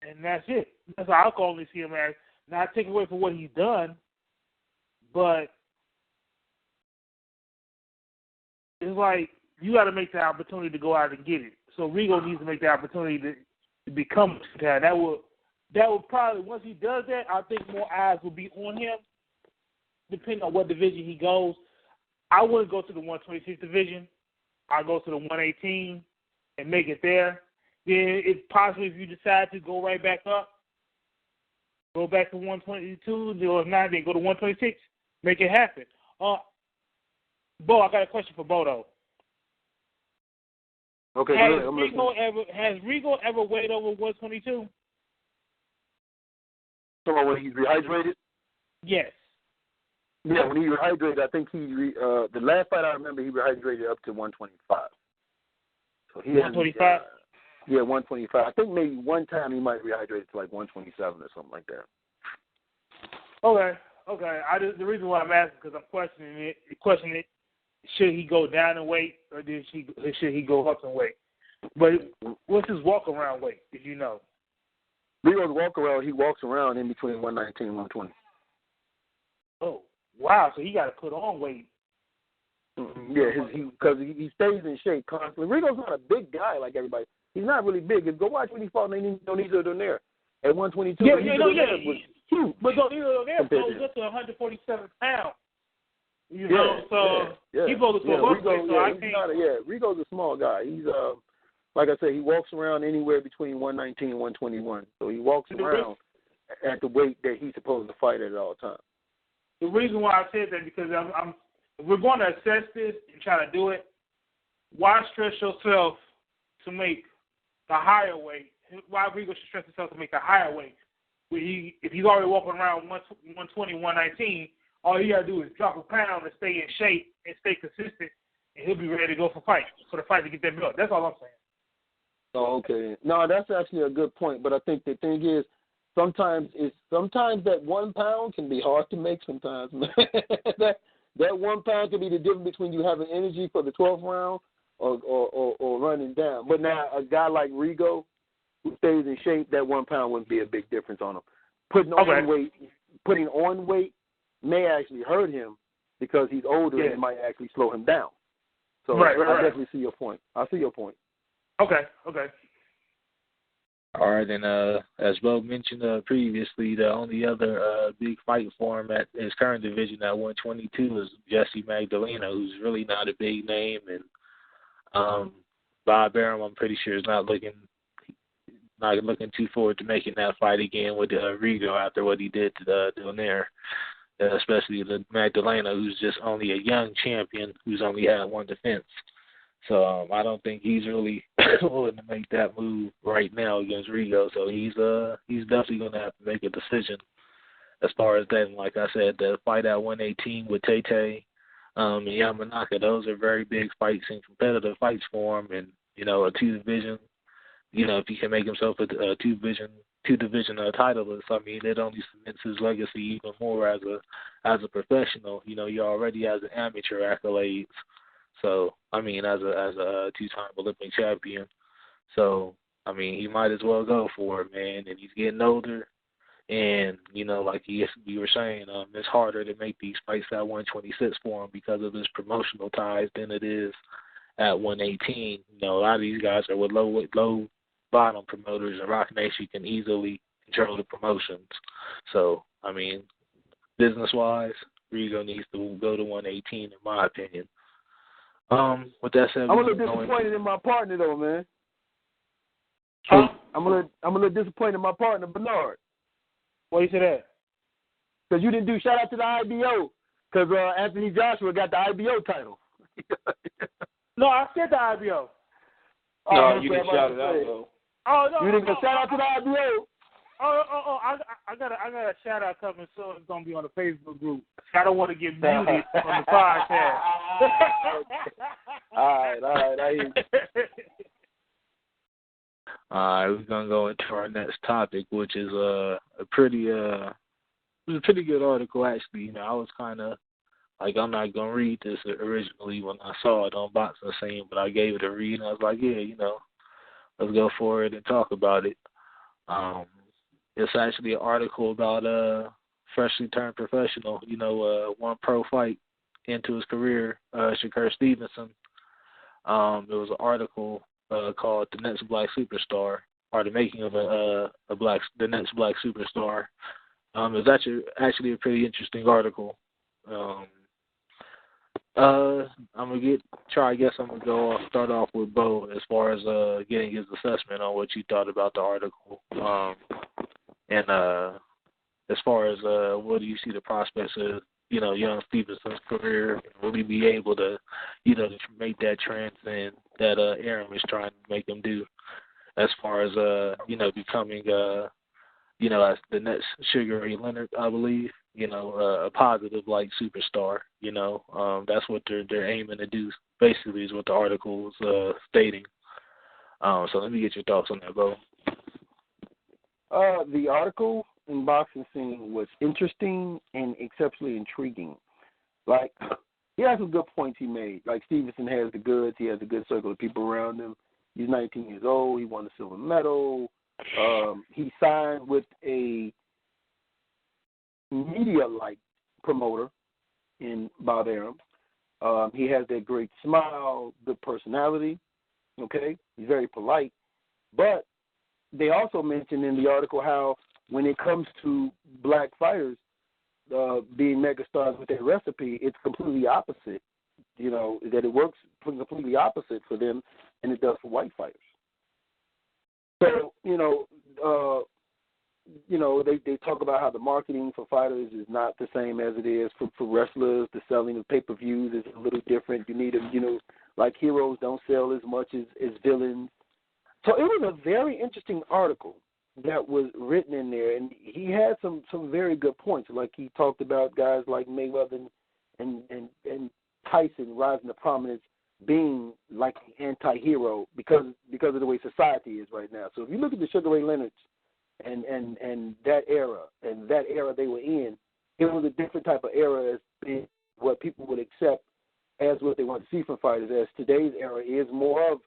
And that's it. That's how I can only see him as. Not taking away from what he's done, but it's like you got to make the opportunity to go out and get it. So Rigo needs to make the opportunity to become a guy. That will probably, once he does that, I think more eyes will be on him. depending on what division he goes, I wouldn't go to the 126 division. I go to the 118 and make it there. Then it's possible if you decide to go right back up, go back to 122, or if not, then go to 126, make it happen. Bo, I got a question for Bo, though. Okay, has Rigo ever weighed over 122? So when he's rehydrated? Yes. Yeah, when he rehydrated, I think the last fight I remember, he rehydrated up to 125. So he 125? Yeah, 125. I think maybe one time he might rehydrate to like 127 or something like that. Okay. The reason why I'm asking because I'm questioning it. Should he go down in weight or should he go up in weight? But what's his walk around weight? Did you know? Rigo's walk around. He walks around in between 119 and 120. Oh wow! So he got to put on weight. Yeah, because he stays in shape constantly. Rigo's not a big guy like everybody. He's not really big. Go watch when he fought Donito Donaire at 122. Yeah. Was huge. But Donito Donaire goes up to 147 pounds. You know, he goes to a low weight. So I can't. Rigo's a small guy. He's like I said, he walks around anywhere between 119 and 121. So he walks around at the weight that he's supposed to fight at all times. The reason why I said that because we're going to assess this and try to do it. Why stress yourself to make the higher weight? Why Rigo should stress himself to make the higher weight? If he's already walking around 120, 119, all you got to do is drop a pound and stay in shape and stay consistent, and he'll be ready to go for the fight to get that belt. That's all I'm saying. Oh, okay. No, that's actually a good point. But I think the thing is, sometimes that 1 pound can be hard to make. Sometimes that 1 pound can be the difference between you having energy for the 12th round or running down. But now a guy like Rigo who stays in shape, that 1 pound wouldn't be a big difference on him. Putting on weight may actually hurt him because he's older and it might actually slow him down. So I definitely see your point. I see your point. Okay. All right, and as Bo mentioned previously, the only other big fight for him at his current division at 122 is Jesse Magdaleno, who's really not a big name, and Bob Arum, I'm pretty sure, is not looking too forward to making that fight again with Rigo after what he did to Donaire, especially the Magdaleno, who's just only a young champion who's only had one defense. So I don't think he's really willing to make that move right now against Rigo. So he's definitely going to have to make a decision as far as that. And like I said, the fight at 118 with Tete and Yamanaka, those are very big fights and competitive fights for him. And a two-division, if he can make himself a two-division titleist, I mean, it only cements his legacy even more as a professional. He already has an amateur accolades. So, I mean, as a two-time Olympic champion. So, I mean, he might as well go for it, man. And he's getting older. And, like you were saying, it's harder to make these fights at 126 for him because of his promotional ties than it is at 118. A lot of these guys are with low bottom promoters, and Rock Nation can easily control the promotions. So, I mean, business-wise, Rigo needs to go to 118, in my opinion. With that said, I'm a little disappointed in my partner, though, man. I'm a little disappointed in my partner, Bernard. Why you say that? Because you didn't do shout out to the IBO. Because Anthony Joshua got the IBO title. No, I said the IBO. No, you didn't shout it out, though. Oh no, you didn't go shout out to the IBO. I got a shout out coming soon. It's gonna be on the Facebook group. I don't want to get muted from the podcast. All right. I hear you. All right, we're gonna go into our next topic, which is a pretty good article actually. I was kind of like, I'm not gonna read this originally when I saw it on Boxing Scene, but I gave it a read and I was like, yeah, let's go for it and talk about it. It's actually an article about freshly turned professional, one pro fight into his career, Shakur Stevenson. It was an article called "The Next Black Superstar," or the making of the next black superstar. It was actually a pretty interesting article. I'm gonna start off with Bo as far as getting his assessment on what you thought about the article, and as far as what do you see the prospects of young Stevenson's career? Will he be able to to make that transcend that Aaron is trying to make him do, as far as becoming as the next Sugar Ray Leonard, I believe. A positive like superstar. That's what they're aiming to do. Basically, is what the article was stating. So let me get your thoughts on that, Bo. The article in Boxing Scene was interesting and exceptionally intriguing. Like, he had some good points he made. Like, Stevenson has the goods. He has a good circle of people around him. He's 19 years old. He won the silver medal. He signed with a media-like promoter in Bob Arum. He has that great smile, good personality, okay? He's very polite. But they also mentioned in the article how when it comes to black fighters being megastars with their recipe, it's completely opposite, that it works completely opposite for them than it does for white fighters. So, they talk about how the marketing for fighters is not the same as it is for wrestlers. The selling of pay-per-views is a little different. You need them, like heroes don't sell as much as villains. So it was a very interesting article that was written in there, and he had some very good points. Like he talked about guys like Mayweather and Tyson rising to prominence, being like an anti-hero because of the way society is right now. So if you look at the Sugar Ray Leonards and that era they were in, it was a different type of era as being what people would accept as what they want to see from fighters. As today's era is more of,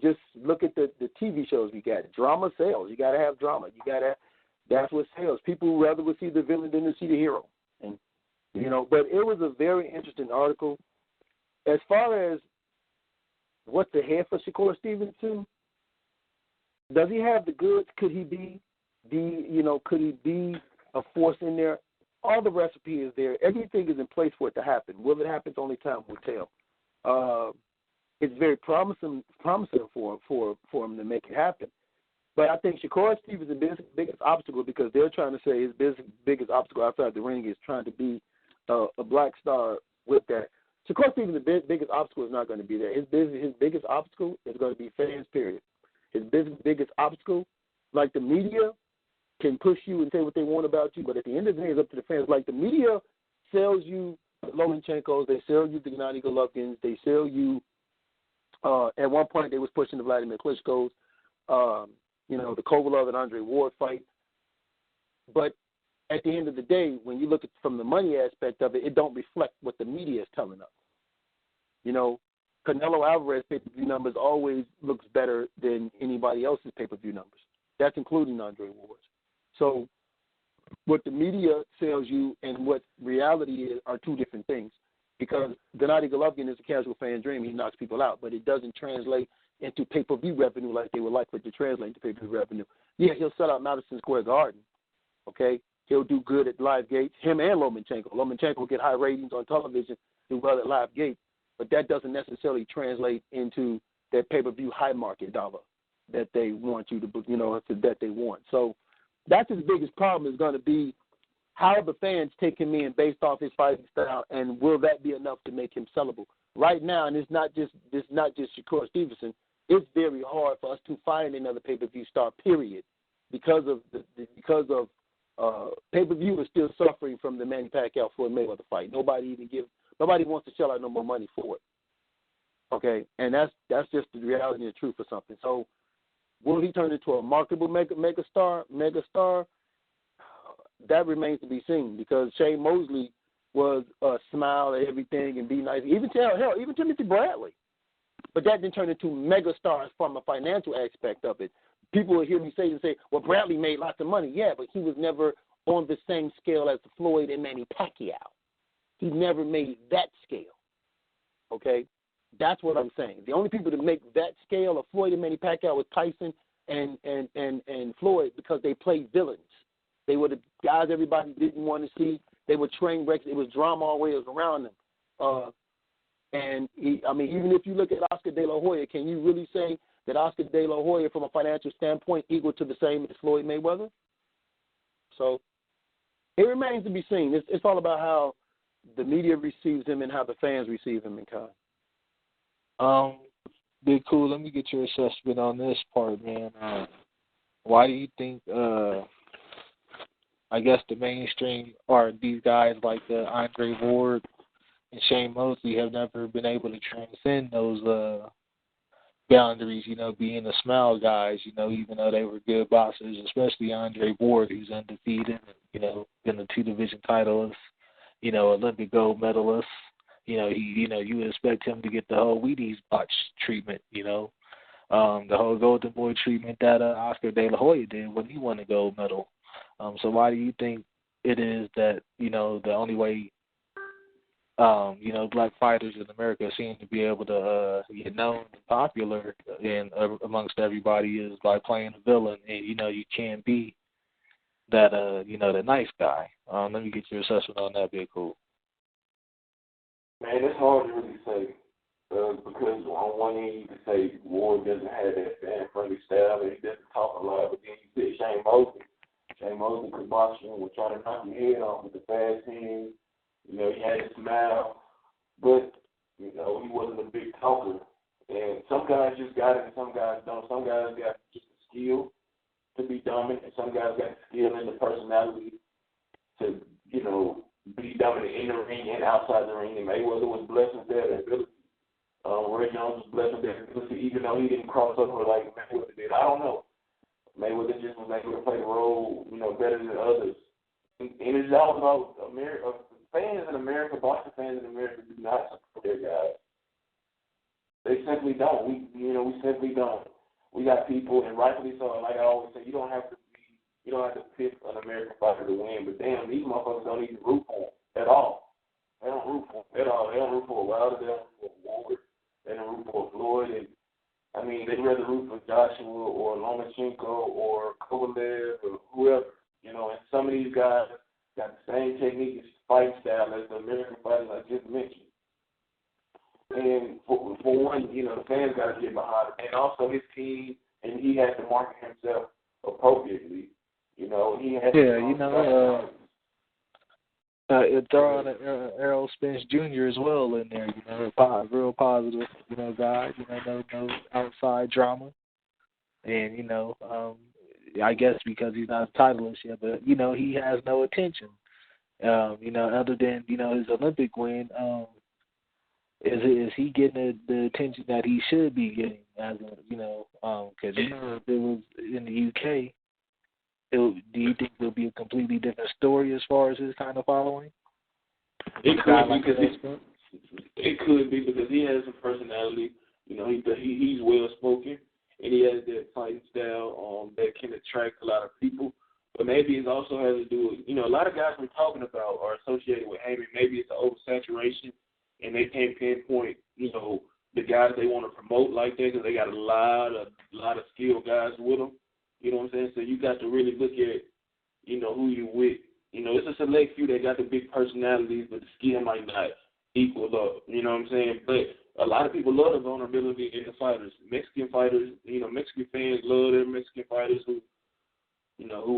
just look at the TV shows we got. Drama sells. You got to have drama. That's what sells. People rather would see the villain than to see the hero. And but it was a very interesting article. As far as what's ahead for Shakur Stevenson, does he have the goods? Could he be a force in there? All the recipe is there. Everything is in place for it to happen. Will it happen? Only time will tell. It's very promising for him to make it happen. But I think Shakur Stevenson's biggest obstacle, because they're trying to say his biggest obstacle outside the ring is trying to be a black star with that. Shakur Stevenson's biggest obstacle is not going to be there. His biggest obstacle is going to be fans, period. His biggest obstacle, like the media, can push you and say what they want about you, but at the end of the day, it's up to the fans. Like the media sells you the Lomachenko's, they sell you the Gennady Golovkins, they sell you. At one point, they was pushing the Wladimir Klitschko's, the Kovalev and Andre Ward fight. But at the end of the day, when you look at from the money aspect of it, it don't reflect what the media is telling us. Canelo Alvarez pay-per-view numbers always looks better than anybody else's pay-per-view numbers. That's including Andre Ward's. So what the media sells you and what reality is are two different things. Because Gennady Golovkin is a casual fan dream. He knocks people out, but it doesn't translate into pay-per-view revenue like they would like for it to translate into pay-per-view revenue. Yeah, he'll sell out Madison Square Garden, okay? He'll do good at live gates, him and Lomachenko. Lomachenko will get high ratings on television, do well at live gates, but that doesn't necessarily translate into that pay-per-view high market dollar that they want you to, that they want. So that's his biggest problem is going to be how the fans take him in based off his fighting style, and will that be enough to make him sellable? Right now, and it's not just Shakur Stevenson, it's very hard for us to find another pay-per-view star, period, because of pay-per-view is still suffering from the Manny Pacquiao Floyd Mayweather fight. Nobody wants to shell out no more money for it. Okay, and that's just the reality and the truth of something. So, will he turn into a marketable megastar? That remains to be seen, because Shane Mosley was smile at everything and be nice. Even Timothy Bradley. But that didn't turn into megastars from a financial aspect of it. People will hear me say, well, Bradley made lots of money. Yeah, but he was never on the same scale as Floyd and Manny Pacquiao. He never made that scale. Okay? That's what I'm saying. The only people to make that scale of Floyd and Manny Pacquiao was Tyson and Floyd, because they played villains. They were the guys everybody didn't want to see. They were train wrecks. It was drama always around them. And even if you look at Oscar De La Hoya, can you really say that Oscar De La Hoya, from a financial standpoint, equal to the same as Floyd Mayweather? So it remains to be seen. It's all about how the media receives him and how the fans receive him in kind. Big Kool, let me get your assessment on this part, man. Why do you think, I guess, the mainstream or these guys like Andre Ward and Shane Mosley have never been able to transcend those boundaries, being the smile guys, even though they were good boxers, especially Andre Ward, who's undefeated, been a 2-division titleist, Olympic gold medalist. You would expect him to get the whole Wheaties botch treatment, the whole Golden Boy treatment that Oscar De La Hoya did when he won the gold medal. So why do you think it is that, the only way, black fighters in America seem to be able to get known and popular and amongst everybody is by playing a villain, and you can't be that the nice guy. Let me get your assessment on that, Big Kool. Man, it's hard to really say because on one end you can say Ward doesn't have that fan-friendly style and he doesn't talk a lot, but then you see Shane Mosley. Shane Mosley could box you and would try to knock your head off with the fast hands. He had a smile, but, he wasn't a big talker. And some guys just got it and some guys don't. Some guys got just the skill to be dominant and some guys got the skill and the personality to, be dominant in the ring and outside the ring. And Mayweather was blessed with that ability. Ray Jones was blessed with that ability, even though he didn't cross over like Mayweather did. I don't know. Mayweather just was able to play the role, better than others. And it's all about America. Fans in America, boxing fans in America do not support their guys. They simply don't. We simply don't. We got people, and rightfully so. Like I always say, you don't have to pick an American fighter to win. But damn, these motherfuckers don't even root for him at all. They don't root for him at all. They don't root for Wilder. They don't root for Ward. They don't root for Floyd. And they'd rather root for Joshua or Lomachenko or Kovalev or whoever. And some of these guys got the same technique and fight style as the American fighters I just mentioned. And for one, the fans got to get behind him. And also his team, and he has to market himself appropriately. He has to... throw out Errol Spence Jr. as well in there, a real positive, guy, no outside drama. And, I guess because he's not a titleist yet, but, he has no attention. Other than, his Olympic win, is he getting the attention that he should be getting as a, because, if it was in the UK, do you think it'll be a completely different story as far as his kind of following? It could be because he has a personality. He's well spoken and he has that fighting style that can attract a lot of people. But maybe it also has to do with a lot of guys we're talking about are associated with Heyman. Maybe it's an oversaturation and they can't pinpoint the guys they want to promote like that because they got a lot of skilled guys with them. You know what I'm saying? So you got to really look at, who you with. It's a select few that got the big personalities, but the skill might not equal up. You know what I'm saying? But a lot of people love the vulnerability in the fighters. Mexican fighters, Mexican fans love their Mexican fighters who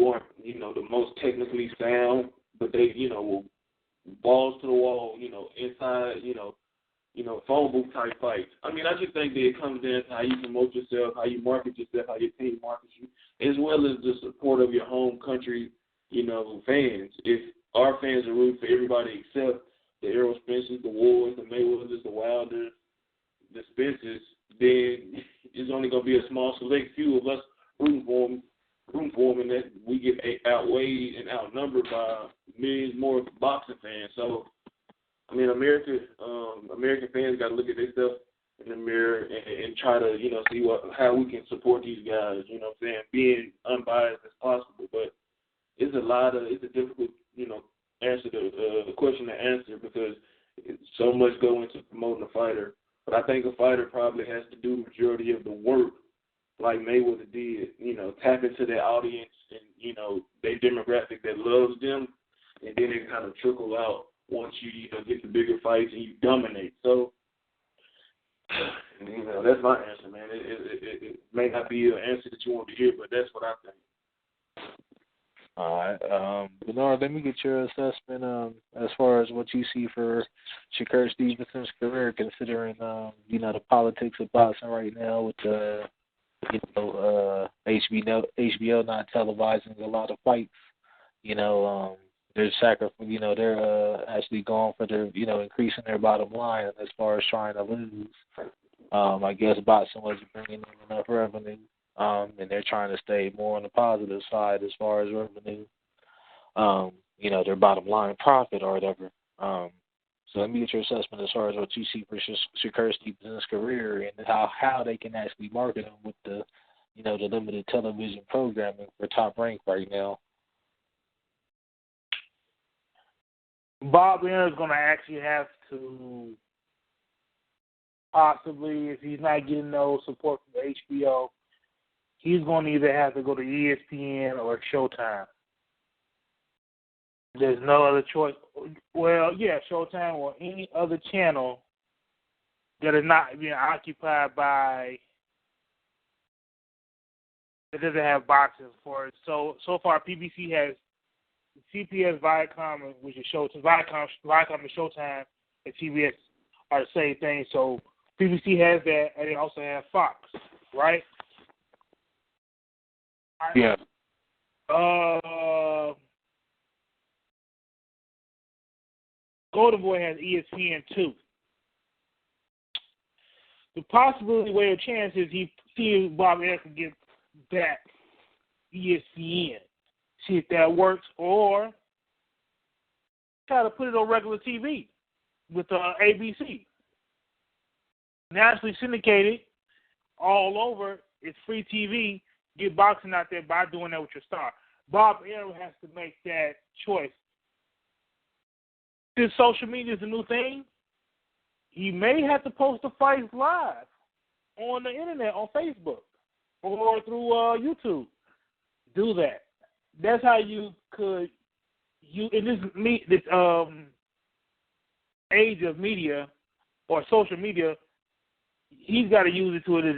aren't, the most technically sound, but they, will balls to the wall, inside, phone booth type fights. I just think that it comes down to how you promote yourself, how you market yourself, how your team markets you, as well as the support of your home country, fans. If our fans are rooting for everybody except the Errol Spencers, the Wards, the Mayweathers, the Wilders, the Spencers, then it's only going to be a small select few of us rooting for them, and that we get outweighed and outnumbered by millions more boxing fans. So, American fans got to look at themselves in the mirror and try to, see how we can support these guys, being unbiased as possible. But it's a difficult, answer the question to answer because so much go into promoting a fighter. But I think a fighter probably has to do the majority of the work like Mayweather did, tap into their audience and, their demographic that loves them and then it kind of trickle out once you get the bigger fights and you dominate. So, that's my answer, man. It may not be an answer that you want to hear, but that's what I think. All right. Bernard, let me get your assessment as far as what you see for Shakur Stevenson's career, considering, the politics of boxing right now with the, HBO not televising a lot of fights. They're they're actually going for their, increasing their bottom line as far as trying to lose. I guess boxing wasn't bringing in enough revenue. And they're trying to stay more on the positive side as far as revenue, their bottom line profit or whatever. So let me get your assessment as far as what you see for Shakur Stevenson's career and how they can actually market him with the, the limited television programming for Top Rank right now. Bob Arum is going to actually have to possibly, if he's not getting no support from HBO, he's going to either have to go to ESPN or Showtime. There's no other choice. Well, yeah, Showtime or any other channel that is not being occupied by, that doesn't have boxing for it. So far, PBC has CPS, Viacom, which is Showtime, Viacom and Showtime, and CBS are the same thing. So PBC has that, and they also have Fox, right? Yeah. Golden Boy has ESPN too. The possibility, way of chance is he sees Bob Arum can get back ESPN. See if that works, or try to put it on regular TV with ABC. Nationally syndicated all over. It's free TV. Get boxing out there by doing that with your star. Bob Arum has to make that choice. Since social media is a new thing, he may have to post the fights live on the internet, on Facebook, or through YouTube. Do that. That's how you could, in this age of media or social media, he's got to use it to his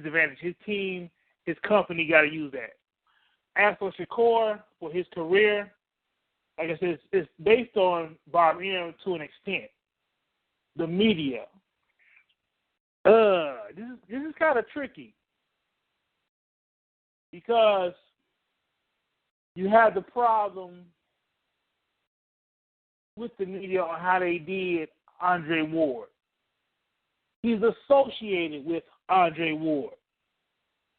advantage. His team, his company got to use that. As for Shakur, for his career, like I said, it's based on Bob Arum to an extent. The media. This is kind of tricky because you have the problem with the media on how they did Andre Ward. He's associated with Andre Ward.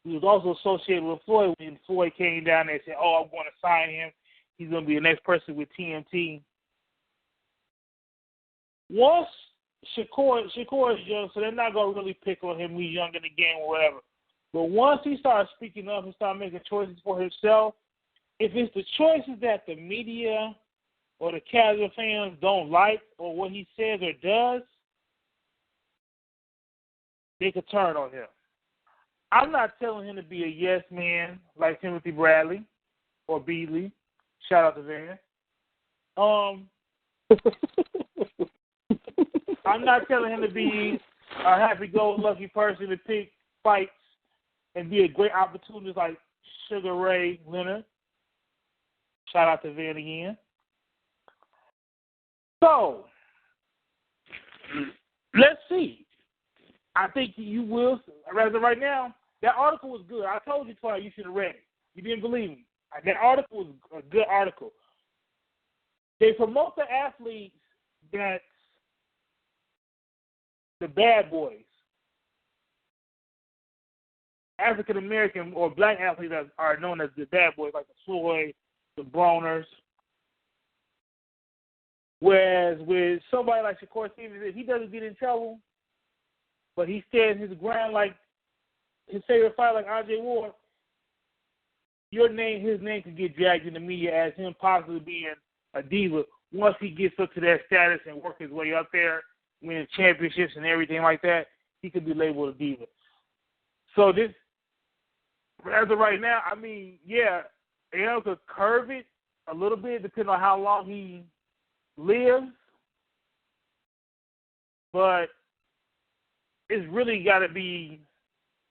He was also associated with Floyd when Floyd came down there and said, "Oh, I'm going to sign him. He's going to be the next person with TNT." Once Shakur is young, so they're not going to really pick on him. He's young in the game or whatever. But once he starts speaking up and starts making choices for himself, if it's the choices that the media or the casual fans don't like or what he says or does, they could turn on him. I'm not telling him to be a yes man like Timothy Bradley or Beasley. Shout out to Van. I'm not telling him to be a happy-go-lucky person to pick fights and be a great opportunist like Sugar Ray Leonard. Shout out to Van again. So, let's see. I think you will. Rather, right now, that article was good. I told you twice you should have read it. You didn't believe me. That article was a good article. They promote the athletes that's the bad boys. African American or black athletes that are known as the bad boys, like the Floyd, the Broners. Whereas with somebody like Shakur Stevenson, he doesn't get in trouble, but he stands his ground like his favorite fighter, like Andre Ward. His name could get dragged in the media as him possibly being a diva once he gets up to that status and work his way up there, winning championships and everything like that. He could be labeled a diva. So this, as of right now, I mean, yeah, Arum could curve it a little bit, depending on how long he lives. But it's really got to be.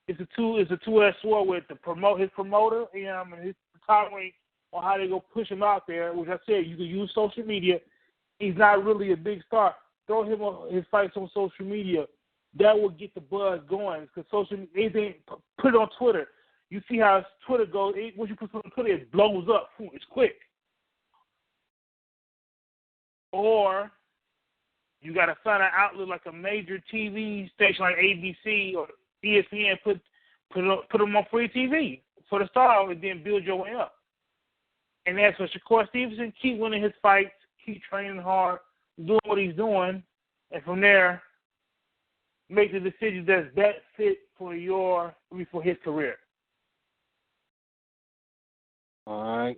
It's a two-edged sword with his promoter and his tolerance on how they go push him out there. Which I said, you can use social media. He's not really a big star. Throw him on his fights on social media. That will get the buzz going. Because anything, put it on Twitter. You see how Twitter goes. Once you put something on Twitter, it blows up. It's quick. Or you got to find an outlet like a major TV station like ABC or ESPN. Put them on free TV for the star, and then build your way up. And that's what Shakur Stevenson. Keep winning his fights. Keep training hard. Doing what he's doing. And from there, make the decision that's best fit for his career. All right.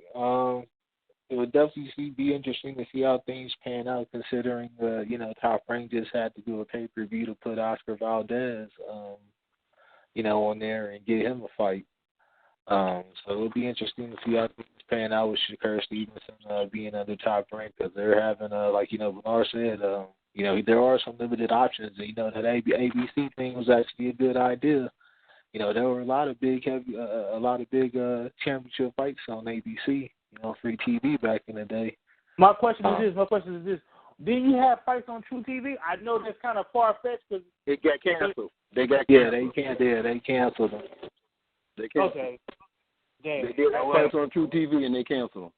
It would definitely be interesting to see how things pan out, considering Top Rank just had to do a pay-per-view to put Oscar Valdez, on there and get him a fight. So it'll be interesting to see how things pan out with Shakur Stevenson being under Top Rank, because they're having, Bernard said, there are some limited options. And, that ABC thing was actually a good idea. There were a lot of big championship fights on ABC, free TV back in the day. My question is this. Did you have fights on True TV? I know that's kind of far-fetched because it got canceled. They canceled them. They canceled. Okay. Damn. They did have fights on True TV and they canceled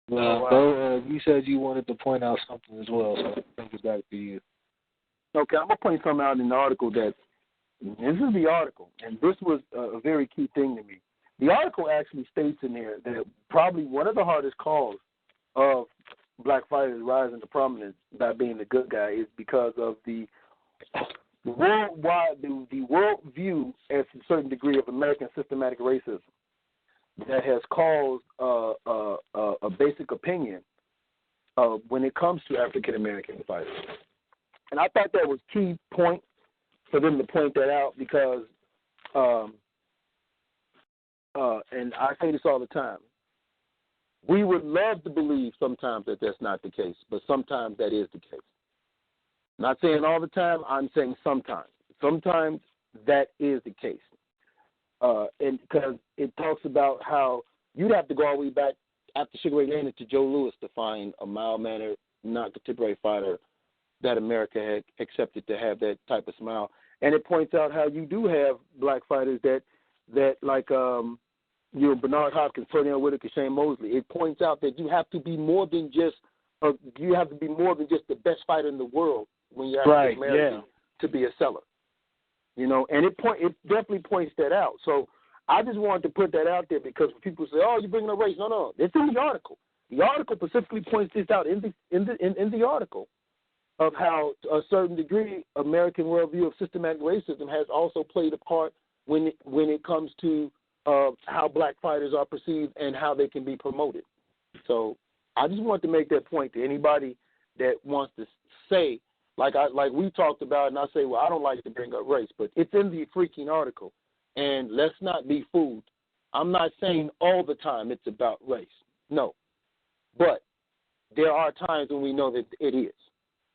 them. Bo, you said you wanted to point out something as well, so I'll bring it back to you. Okay, I'm going to point something out in the article this is the article, and this was a very key thing to me. The article actually states in there that probably one of the hardest calls of black fighters rising to prominence by being the good guy is because of the world view as a certain degree of American systematic racism that has caused a basic opinion when it comes to African American fighters. And I thought that was a key point for them to point that out because, and I say this all the time, we would love to believe sometimes that that's not the case, but sometimes that is the case. Not saying all the time, I'm saying sometimes. Sometimes that is the case. And because it talks about how you'd have to go all the way back after Sugar Ray Leonard to Joe Louis to find a mild-mannered, non-contemporary fighter that America had accepted to have that type of smile. And it points out how you do have black fighters that like Bernard Hopkins, Tony Whitaker, Shane Mosley. It points out that you have to be more than just the best fighter in the world when you're African American to be a seller. And it definitely points that out. So I just wanted to put that out there because when people say, "Oh, you're bringing a race," no, it's in the article. The article specifically points this out in the article of how, to a certain degree, American worldview of systematic racism has also played a part when it comes to how black fighters are perceived and how they can be promoted. So I just want to make that point to anybody that wants to say, like we talked about, and I say, well, I don't like to bring up race, but it's in the freaking article, and let's not be fooled. I'm not saying all the time it's about race, no, but there are times when we know that it is,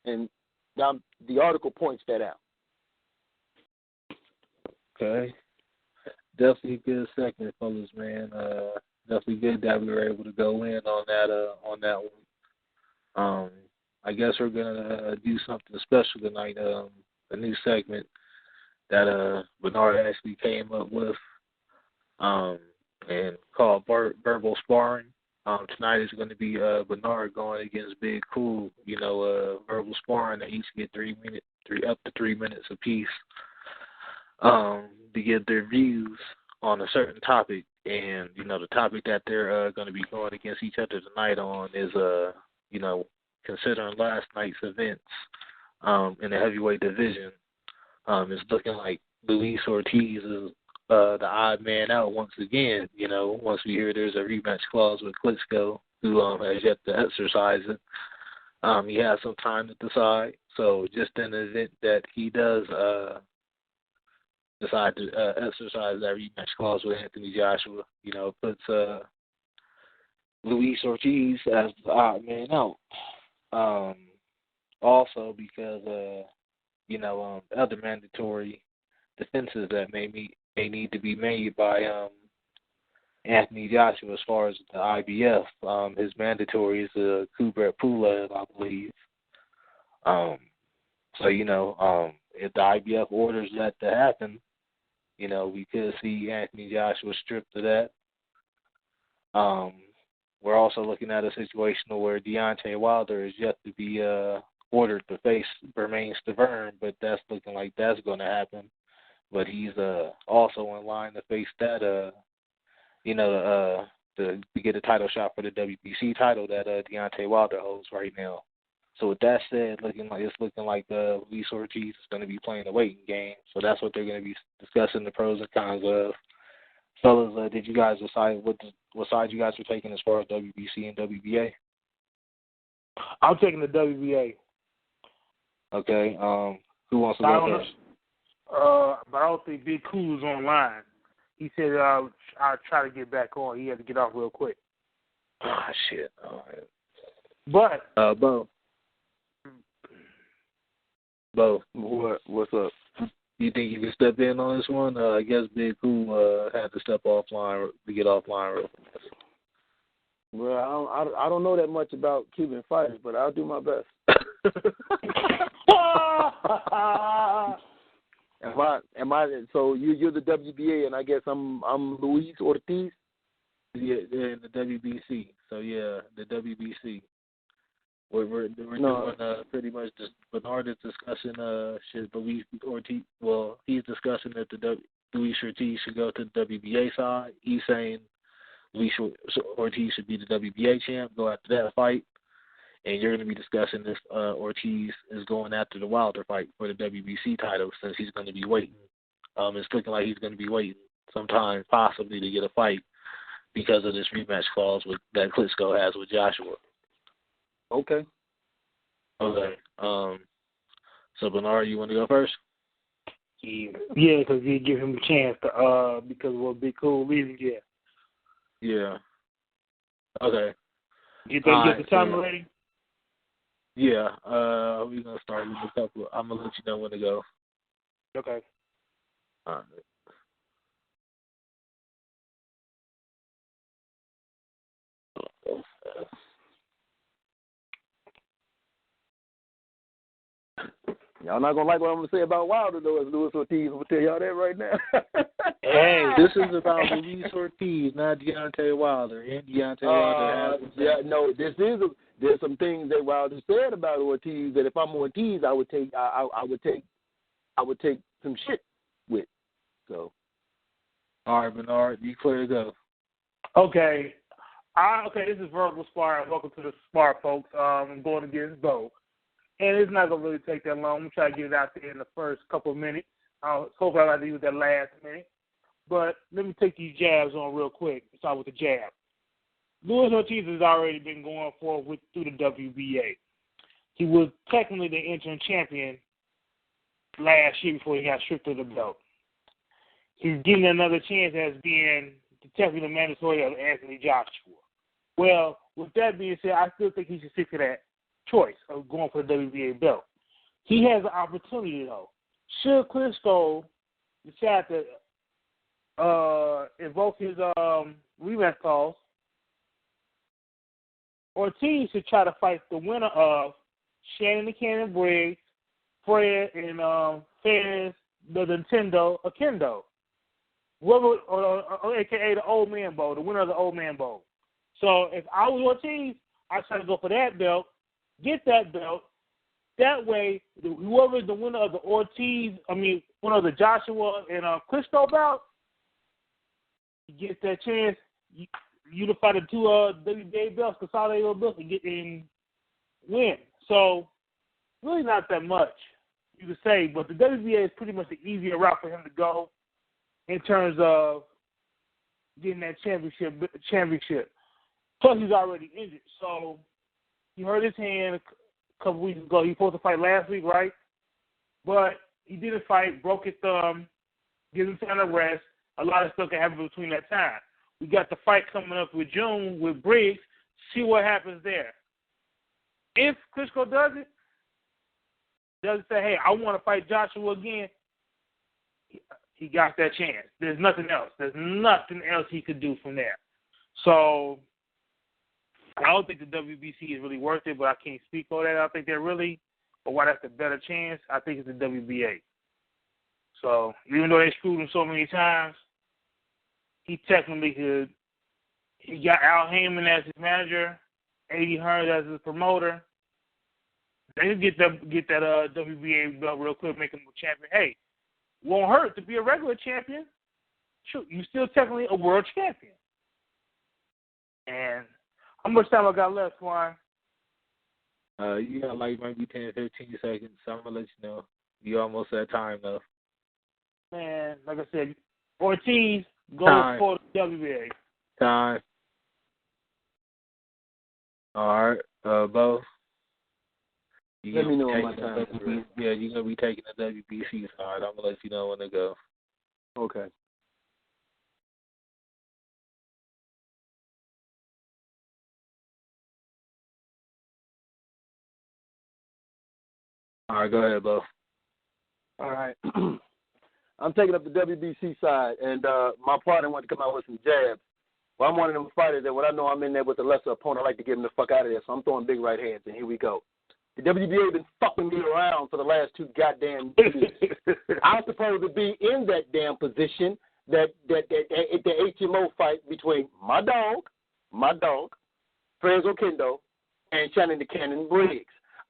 and the article points that out. Okay. Definitely a good segment, fellas, man. Definitely good that we were able to go in on that one. I guess we're gonna do something special tonight. A new segment that Bernard actually came up with, and called verbal sparring. Tonight is going to be Bernard going against Big Kool. Verbal sparring. They each get 3 minutes apiece. To give their views on a certain topic, and the topic that they're going to be going against each other tonight on is considering last night's events in the heavyweight division, it's looking like Luis Ortiz is the odd man out once again. Once we hear there's a rematch clause with Klitschko, who has yet to exercise it. He has some time to decide. So just in the event that he does decide to exercise that rematch clause with Anthony Joshua, puts Luis Ortiz as the odd man out. Also because other mandatory defenses that may need to be made by Anthony Joshua as far as the IBF. His mandatory is Kubrat Pulev, I believe. If the IBF orders that to happen, we could see Anthony Joshua stripped of that. We're also looking at a situation where Deontay Wilder is yet to be ordered to face Bermane Stiverne, but that's looking like that's going to happen. But he's also in line to face that, to get a title shot for the WBC title that Deontay Wilder holds right now. So with that said, it's looking like Luis Ortiz is going to be playing the waiting game. So that's what they're going to be discussing the pros and cons of. Fellas, did you guys decide what side you guys were taking as far as WBC and WBA? I'm taking the WBA. Okay. Who wants to go first? But I don't think Big Kool is online. He said I'll try to get back on. He had to get off real quick. Ah, shit. All right. But Bo, what's up? You think you can step in on this one? I guess Big Kool had to step offline to get offline real fast. Well, I don't know that much about Cuban fighters, but I'll do my best. Am I? So you're the WBA, and I guess I'm Luis Ortiz. Yeah, they're in the WBC. So yeah, the WBC. We're doing pretty much just Bernard is discussing Luis Ortiz. Well, he's discussing that Luis Ortiz should go to the WBA side. He's saying Luis Ortiz should be the WBA champ, go after that fight. And you're going to be discussing this Ortiz is going after the Wilder fight for the WBC title since he's going to be waiting. It's looking like he's going to be waiting sometime possibly to get a fight because of this rematch clause that Klitschko has with Joshua. Okay. So Bernard, you want to go first? Yeah, because you give him a chance to because of what Big Kool leaving. Yeah. Okay. You think you get the timer ready? Yeah. We're gonna start with a couple. I'm gonna let you know when to go. Okay. All right. Y'all not gonna like what I'm gonna say about Wilder though, as Luis Ortiz. I'm gonna tell y'all that right now. Hey, this is about Luis Ortiz, not Deontay Wilder. And Deontay Wilder there's some things that Wilder said about Ortiz that if I'm Ortiz, I would take some shit with. So. All right, Bernard, you clear to go. Okay. This is Verbal Spar. Welcome to the Spar, folks. I'm going against Bo. And it's not going to really take that long. I'm going to try to get it out there in the first couple of minutes. Hopefully I'll do that last minute. But let me take these jabs on real quick. Start with the jab. Luis Ortiz has already been going forward through the WBA. He was technically the interim champion last year before he got stripped of the belt. He's getting another chance as being technically the mandatory of Anthony Joshua. Well, with that being said, I still think he should stick to that choice of going for the WBA belt. He has an opportunity, though. Should Klitschko decide to invoke his rematch clause, Ortiz should try to fight the winner of Shannon the Cannon Briggs, Fred, and Fez the Nintendo Akendo. Whoever, a.k.a. the Old Man Bowl, the winner of the Old Man Bowl. So if I was Ortiz, I'd try to go for that belt, get that belt. That way, whoever is the winner of the winner of the Joshua and Klitschko bout, you get that chance, unify the two WBA belts, consolidate those belts, and get in, win. So, really not that much, you could say, but the WBA is pretty much the easier route for him to go in terms of getting that championship. Plus, he's already injured, so he hurt his hand a couple weeks ago. He was supposed to fight last week, right? But he didn't fight, broke his thumb, gives him time to rest. A lot of stuff can happen between that time. We got the fight coming up with June with Briggs. See what happens there. If Klitschko doesn't say, hey, I want to fight Joshua again, he got that chance. There's nothing else. There's nothing else he could do from there. So I don't think the WBC is really worth it, but I can't speak on that. I think they're really, but why that's the better chance, I think it's the WBA. So even though they screwed him so many times, he technically could. He got Al Heyman as his manager, Eddie Hearn as his promoter. They could get that WBA belt real quick, make him a champion. Hey, won't hurt to be a regular champion. Shoot, you still technically a world champion. And how much time I got left, Juan? You got like maybe 10, 15 seconds. So I'm going to let you know. You almost at time, though. Man, like I said, Ortiz goes for the WBA. Time. All right, both. Let me know when my time is ready. Yeah, you're going to be taking the WBC side. I'm going to let you know when to go. Okay. All right, go ahead, Bo. All right. I'm taking up the WBC side, and my partner wanted to come out with some jabs. Well, I'm one of them fighters that when I know I'm in there with a lesser opponent, I like to get him the fuck out of there, so I'm throwing big right hands, and here we go. The WBA been fucking me around for the last 2 goddamn years. I'm supposed to be in that damn position that the HMO fight between my dog, Franz Oquendo, and Shannon the Cannon Briggs.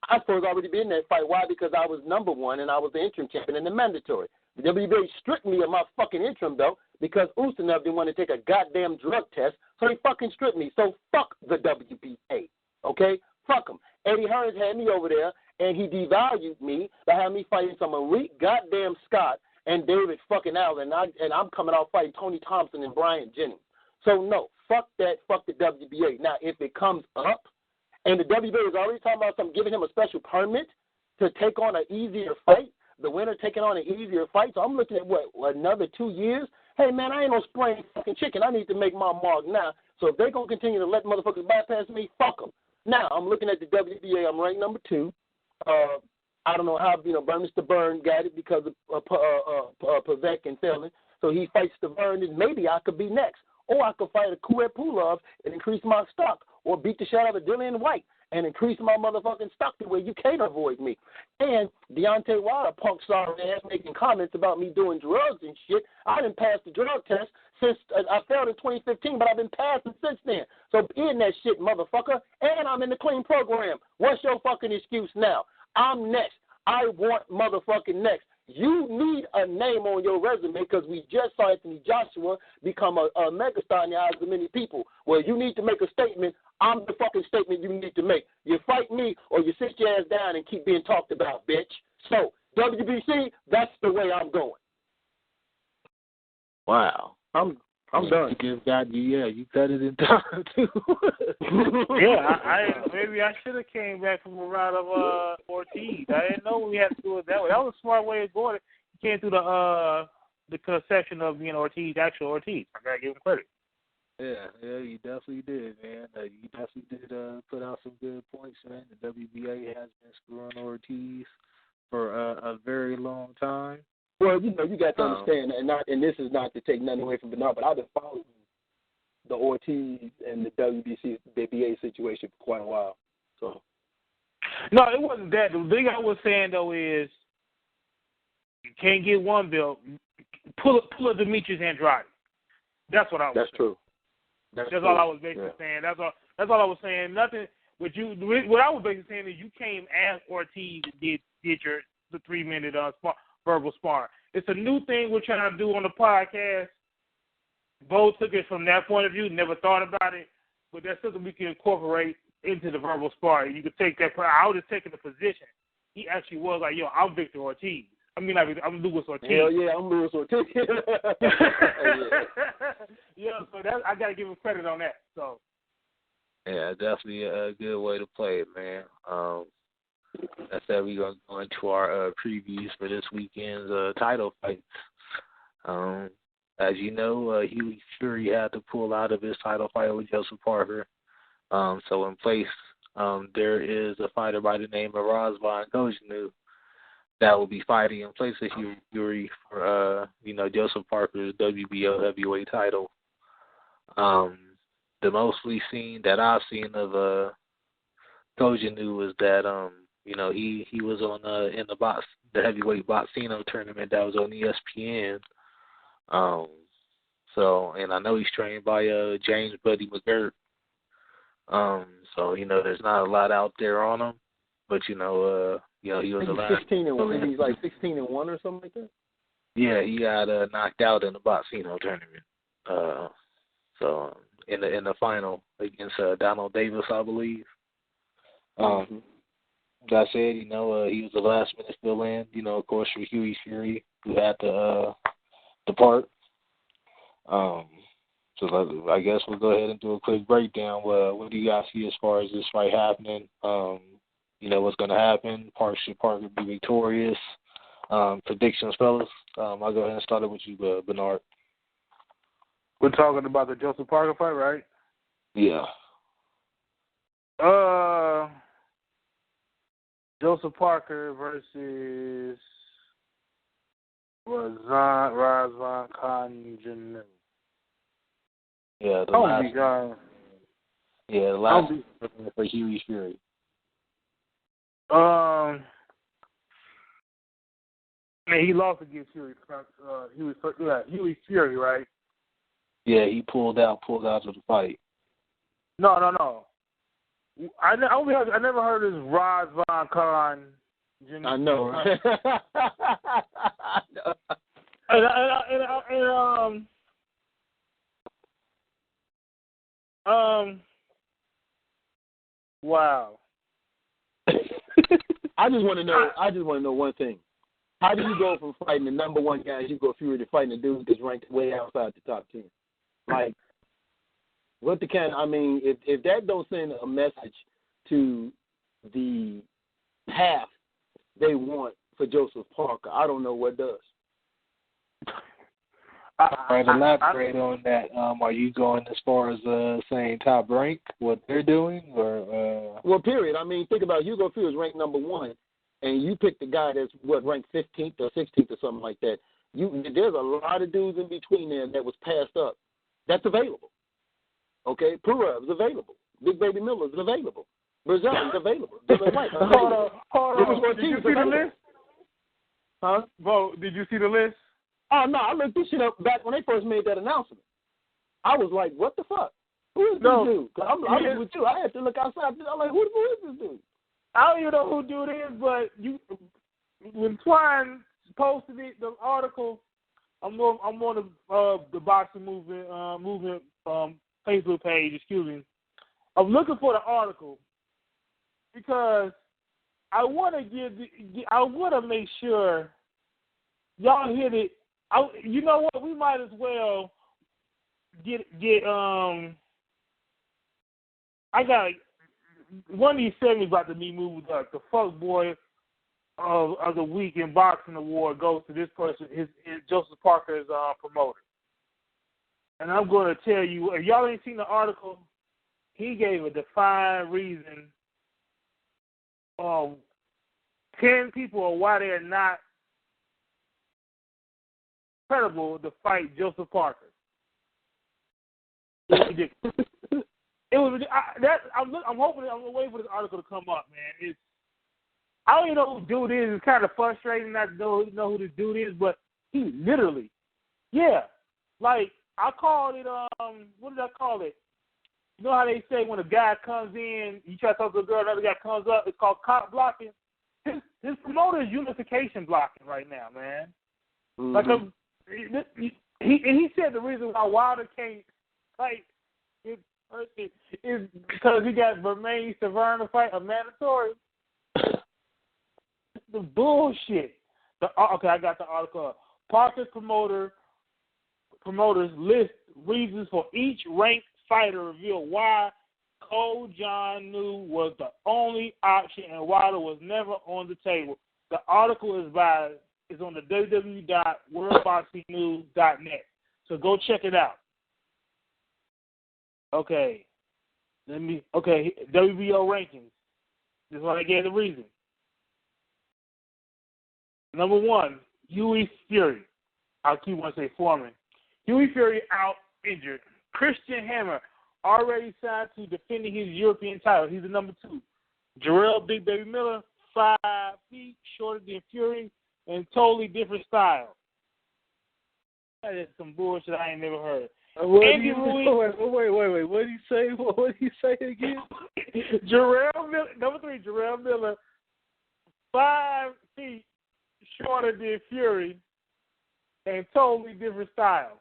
I'm supposed to already be in that fight. Why? Because I was number 1 and I was the interim champion in the mandatory. The WBA stripped me of my fucking interim belt because Ustinov didn't want to take a goddamn drug test, so he fucking stripped me. So fuck the WBA, okay? Fuck him. Eddie Hearns had me over there, and he devalued me by having me fighting some Arik goddamn Scott and David fucking Allen, and I'm coming out fighting Tony Thompson and Brian Jennings. So no, fuck that, fuck the WBA. Now, if it comes up, and the WBA is already talking about some giving him a special permit to take on an easier fight, the winner taking on an easier fight. So I'm looking at, another 2 years? Hey, man, I ain't no spring fucking chicken. I need to make my mark now. So if they're going to continue to let motherfuckers bypass me, fuck them. Now, I'm looking at the WBA. I'm ranked number 2. I don't know how, Mr. Byrne got it because of Pavek and Felon. So he fights the Byrne, and maybe I could be next. Or I could fight a Kuwait Pulov and increase my stock, or beat the shit out of Dillian White and increase my motherfucking stock to where you can't avoid me. And Deontay Wilder, punk sorry ass, making comments about me doing drugs and shit. I didn't pass the drug test since I failed in 2015, but I've been passing since then. So in that shit, motherfucker, and I'm in the clean program. What's your fucking excuse now? I'm next. I want motherfucking next. You need a name on your resume because we just saw Anthony Joshua become a megastar in the eyes of many people. Well, you need to make a statement. I'm the fucking statement you need to make. You fight me or you sit your ass down and keep being talked about, bitch. So, WBC, that's the way I'm going. Wow. I'm done. You just got you cut it in time too. Maybe I should have came back from a round of Ortiz. I didn't know we had to do it that way. That was a smart way of going. He came through the conception of being Ortiz, actual Ortiz. I gotta give him credit. Yeah, you definitely did, man. You definitely did put out some good points, man. The WBA has been screwing Ortiz for a very long time. Well, you got to understand, and this is not to take nothing away from Bernard, but I've been following the Ortiz and the WBA situation for quite a while. So, no, it wasn't that. The thing I was saying though is, you can't get one belt. Pull a Demetrius Andrade. That's what I was. That's saying. True. That's all I was basically saying. That's all I was saying. Nothing. What I was basically saying is you came as Ortiz and did the 3-minute verbal sparring. It's a new thing we're trying to do on the podcast. Bo took it from that point of view, never thought about it, but that's something we can incorporate into the verbal sparring. You could take that. I was just taking the position. He actually was like, yo, I'm Victor Ortiz. I mean, I'm Luis Ortiz. Hell yeah, I'm Luis Ortiz. Yeah, so that I got to give him credit on that. So. Yeah, definitely a good way to play it, man. I said we're going to go into our previews for this weekend's title fights. as you know, Fury had to pull out of his title fight with Joseph Parker. So in place, there is a fighter by the name of Razvan Cojanu that will be fighting in place of Fury for, Joseph Parker's WBO heavyweight title. The most we've seen that I've seen of Cojanu is that he was on in the heavyweight boxino tournament that was on ESPN. And I know he's trained by James Buddy McGirt. So there's not a lot out there on him, but he was the last. 16-1. He's like 16-1 or something like that. Yeah, he got knocked out in the boxino tournament. So in the final against Donald Davis, I believe. That said, he was the last minute fill in. Of course, for Hughie Fury, who had to depart. So I guess we'll go ahead and do a quick breakdown. What do you guys see as far as this fight happening? What's going to happen? Should Parker be victorious? Predictions, fellas. I'll go ahead and start it with you, Bernard. We're talking about the Joseph Parker fight, right? Yeah. Joseph Parker versus Razvan Cojanu. Yeah, the last for Hughie Fury. He lost against Fury. Hughie Fury, right? Yeah, he pulled out of the fight. No. I never heard of this Razvan Cojanu. I know, right? Wow. I just want to know one thing. How do you go from fighting the number one guys, you go Fury, to fighting a dude that's ranked way outside the top 10? Like, if that don't send a message to the path they want for Joseph Parker, I don't know what does. All right, elaborate on that. Are you going as far as saying top rank, what they're doing, or? Well, period. Think about Hugo Fury's ranked number one, and you pick the guy that's ranked 15th or 16th or something like that. There's a lot of dudes in between there that was passed up. That's available. Okay, Purev's available. Big Baby Miller's available. Brazil is available. Hold on. Did you see the list? Huh? Bo, did you see the list? Oh, no, I looked this shit up back when they first made that announcement. I was like, what the fuck? Who is this dude? Cause I was with you. I had to look outside. I'm like, who is this dude? I don't even know who dude is, but when Twine posted the article, I'm on the Boxing Movement Facebook page, excuse me. I'm looking for the article because I want to make sure y'all hit it. You know what? We might as well get. I got one of these segments about to be moved up. The fuck boy of the week in boxing award goes to this person. His Joseph Parker's promoter. And I'm going to tell you, if y'all ain't seen the article, he gave a defined reason. 10 people of why they're not credible to fight Joseph Parker. It was ridiculous. I'm waiting for this article to come up, man. I don't even know who dude is. It's kind of frustrating not to know who this dude is, but he literally, like I called it. What did I call it? You know how they say when a guy comes in, you try to talk to a girl, another guy comes up. It's called cop blocking. His promoter is unification blocking right now, man. Mm-hmm. Like he said the reason why Wilder can't fight is because he got Vermaine Severn to fight a mandatory. The bullshit. Okay, I got the article. Parker's promoters list reasons for each ranked fighter, reveal why Cojanu was the only option and Wilder was never on the table. The article is on the www.worldboxingnews.net. So go check it out. Okay. WBO rankings. This is why I gave the reason. Number 1, Hughie Fury. I'll keep one say Foreman. Hughie Fury out injured. Christian Hammer already signed to defending his European title. He's the number 2. Jarrell Big Baby Miller, 5 feet shorter than Fury, and totally different style. That is some bullshit I ain't never heard. Andy Ruiz. Wait. What did he say? What did he say again? Jarrell Miller, number 3, Jarrell Miller, 5 feet shorter than Fury, and totally different style.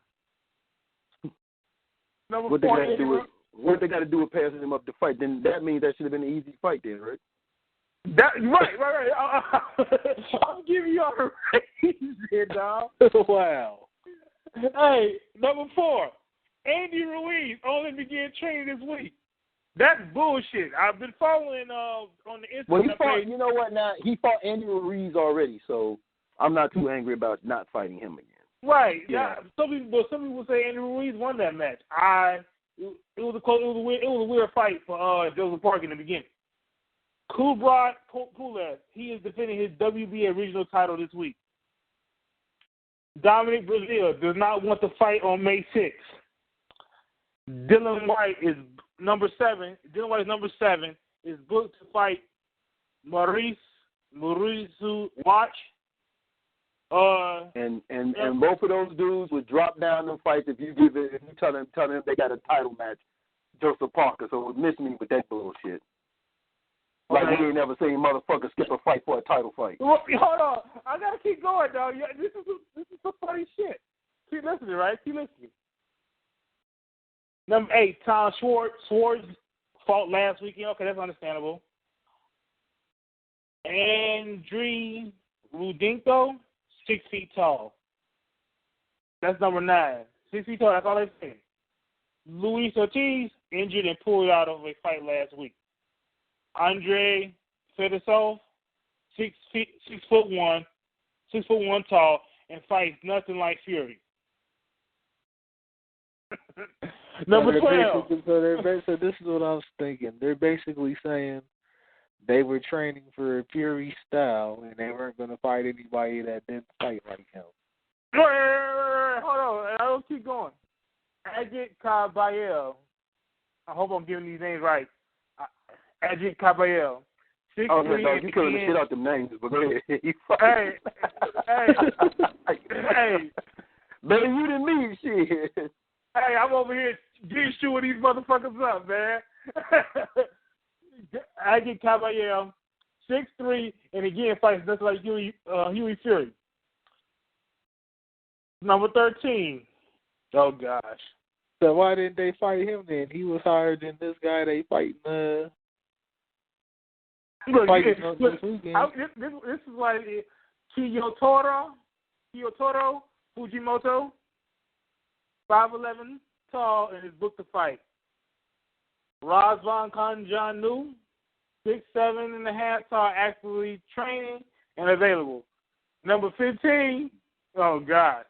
Number 4, what they got to do with passing him up to fight? Then that means that should have been an easy fight, then, right? Right. I'm giving you all the reasons here, dog. Wow. Hey, number 4, Andy Ruiz only began training this week. That's bullshit. I've been following on the Instagram. Well, he fought. You know what? Now he fought Andy Ruiz already, so I'm not too angry about not fighting him again. Right. Yeah. Some people say Andy Ruiz won that match. It was a weird fight for Joseph Parker in the beginning. Kool, he is defending his WBA regional title this week. Dominic Brazil does not want to fight on May 6th. Dylan White is number 7. Dylan White is number 7. Is booked to fight Maurice Watch. And both of those dudes would drop down them fights if you tell them they got a title match, Joseph Parker. So it would miss me with that bullshit. Like we ain't never seen motherfuckers skip a fight for a title fight. Well, hold on, I gotta keep going, dog. Yeah, this is some funny shit. Keep listening, right? Keep listening. Number 8, Tom Schwartz. Schwartz fought last weekend. Okay, that's understandable. Andriy Rudenko, 6 feet tall. That's number 9. 6 feet tall, that's all they say. Luis Ortiz, injured and pulled out of a fight last week. Andre Fedosov, 6'1", 6'1" tall, and fights nothing like Fury. Number 12. So this is what I was thinking. They're basically saying they were training for a Fury style, and they weren't going to fight anybody that didn't fight like him. Wait, hold on. I don't keep going. Ajit Kabayel. I hope I'm giving these names right. Ajit Kabayel. Oh, yeah, dog, you couldn't shit out them names, but go ahead. Hey. Better you than me, shit. Hey, I'm over here getting shit with these motherfuckers up, man. Ajit Kabayel, 6'3", and again fights just like Hughie Fury. Number 13. Oh, gosh. So why didn't they fight him then? He was higher than this guy they fighting. This is like Kiyotaro Fujimoto, 5'11", tall, and is booked to fight. Razvan Cojanu, 6'7.5", tall, actively training and available. Number 15. Oh God.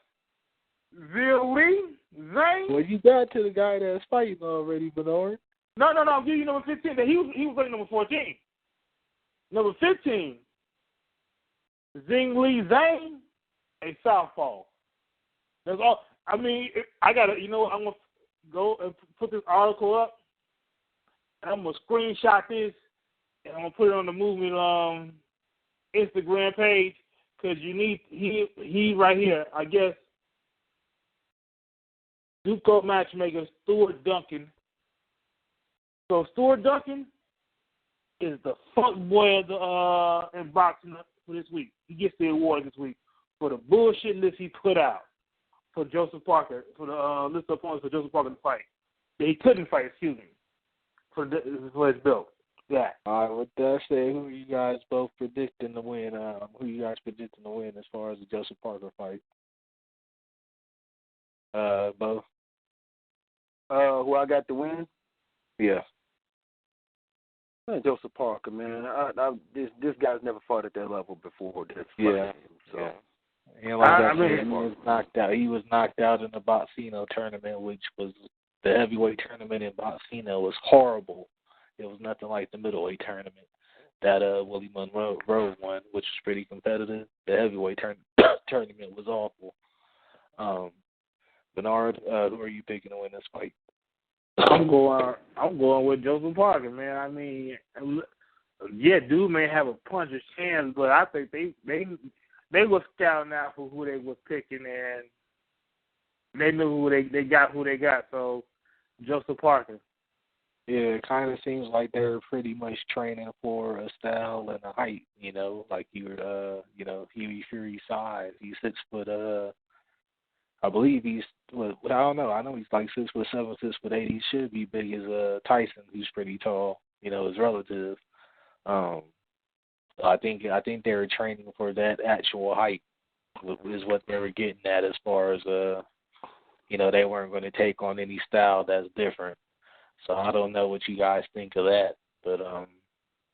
Zhilei Zhang. Well, you got to the guy that's fighting already, Bernard. No. I'll give you number 15. He was fighting number 14. Number 15. Zhilei Zhang, a southpaw. That's all. I mean, I gotta. You know, I'm gonna go and put this article up. And I'm gonna screenshot this, and I'm gonna put it on the Movement Instagram page because you need he right here. I guess Duco matchmaker Stuart Duncan. So Stuart Duncan is the fuck boy of in boxing for this week. He gets the award this week for the bullshit list he put out for Joseph Parker, for the list of opponents for Joseph Parker to fight. He couldn't fight, excuse me, for his belt. Yeah. All right, with that said, who are you guys both predicting to win? Who you guys predicting to win as far as the Joseph Parker fight? Both. Who I got to win? Yeah. Joseph Parker, man. This guy's never fought at that level before. And like I said, he was knocked out. He was knocked out in the Boxino tournament, which was the heavyweight tournament in Boxino was horrible. It was nothing like the middleweight tournament that Willie Monroe won, which was pretty competitive. The heavyweight tournament was awful. Bernard, who are you picking to win this fight? I'm going with Joseph Parker, man. I mean, yeah, dude may have a puncher's chance, but I think they were scouting out for who they were picking, and they knew who they got. So Joseph Parker. Yeah, it kind of seems like they're pretty much training for a style and a height. You know, like Huey Fury size. He's 6 foot. I believe he's. Well, I don't know. I know he's like 6'7", 6'8". He should be big as Tyson, who's pretty tall. You know, his relative. I think they were training for that actual height. Is what they were getting at as far as they weren't going to take on any style that's different. So I don't know what you guys think of that, but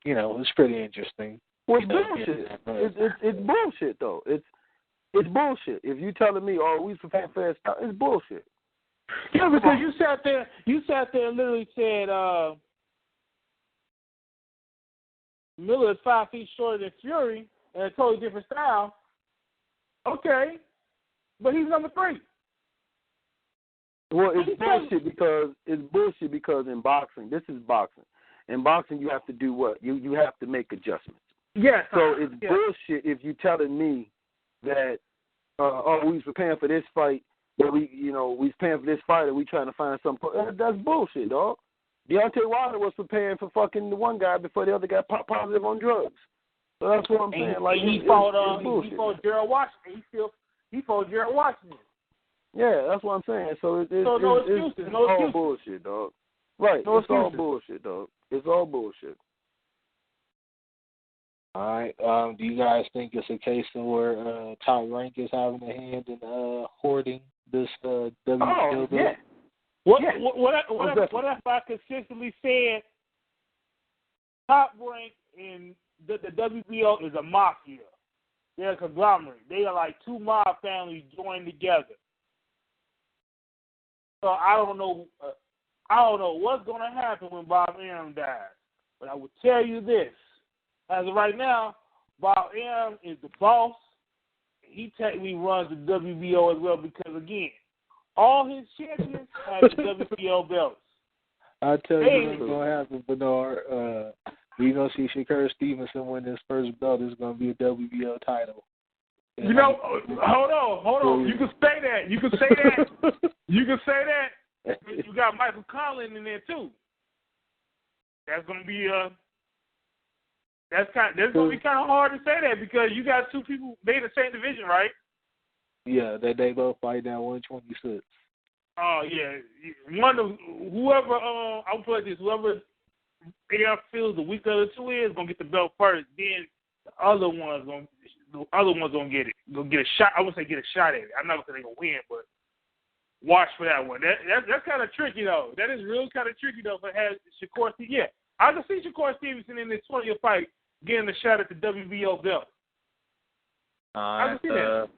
it's pretty interesting. Well, it's bullshit. It's bullshit though. It's bullshit. If you telling me, oh, we prepare fast, it's bullshit. Yeah, because you sat there and literally said Miller is 5 feet shorter than Fury and a totally different style. Okay, but he's number 3. Well, it's bullshit because in boxing, this is boxing. In boxing, you have to do what? You have to make adjustments. Yeah. So it's bullshit if you're telling me that, we was preparing for this fight, but we preparing for this fight and we trying to find something. That's bullshit, dog. Deontay Wilder was preparing for fucking the one guy before the other guy popped positive on drugs. So that's what I'm saying. Like he fought Gerald Washington. He fought Gerald Washington. Yeah, that's what I'm saying. So it's no excuses. all bullshit, dog. Right. It's all bullshit, dog. It's all bullshit. All right. Do you guys think it's a case of where Top Rank is having a hand in hoarding this WBO? Oh, yeah. What if I consistently said Top Rank in the WBO is a mafia? They're a conglomerate. They are like 2 mob families joined together. So I don't know what's going to happen when Bob Arum dies. But I will tell you this. As of right now, Bob Arum is the boss. He technically runs the WBO as well because, again, all his champions have the WBO belts. I'll tell you what's going to happen, Bernard. We're going to see Shakur Stevenson win his first belt. It's going to be a WBO title. And hold on. You can say that. You can say that. You got Michael Collin in there, too. That's going to be That's going to be kind of hard to say that because you got 2 people, they in the same division, right? Yeah, they both fight down 126. Oh, yeah. Whoever AR feels the weaker of the 2 is going to get the belt first. Then the other one's going to get it. Going to get a shot. I wouldn't say get a shot at it. I'm not going to say they're going to win, but watch for that one. That's kind of tricky, though. That is real kind of tricky, though, for Shakur Stevenson. Yeah, I can see Shakur Stevenson in this 20th fight getting a shot at the WBO belt. I can see that.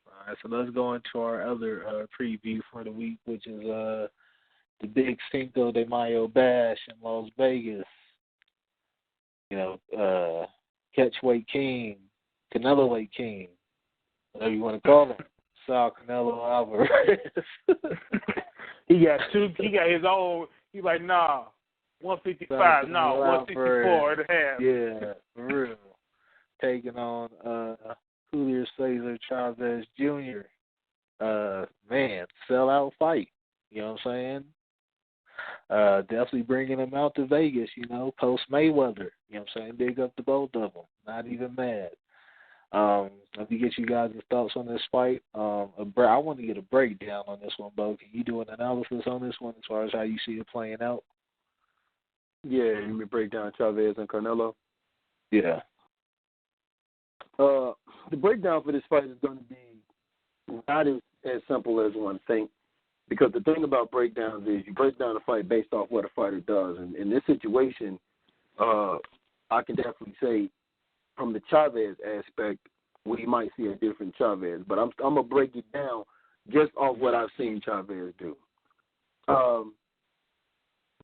All right, so let's go into our other preview for the week, which is the big Cinco de Mayo bash in Las Vegas. Catchweight King, Canelo Weight King, whatever you want to call him, Saul Canelo Alvarez. He got his own. He's like, nah, 155, no, 164 and a half. Yeah, for real. Taking on Julio Cesar Chavez Jr. Sellout fight. You know what I'm saying? Definitely bringing him out to Vegas, post Mayweather. You know what I'm saying? Big up to both of them. Not even mad. Let me get you guys' thoughts on this fight. I want to get a breakdown on this one, Bo. Can you do an analysis on this one as far as how you see it playing out? Yeah, you mean break down Chavez and Canelo? Yeah. The breakdown for this fight is going to be not as simple as one thinks, because the thing about breakdowns is you break down a fight based off what a fighter does. And in this situation, I can definitely say from the Chavez aspect, we might see a different Chavez. But I'm going to break it down just off what I've seen Chavez do.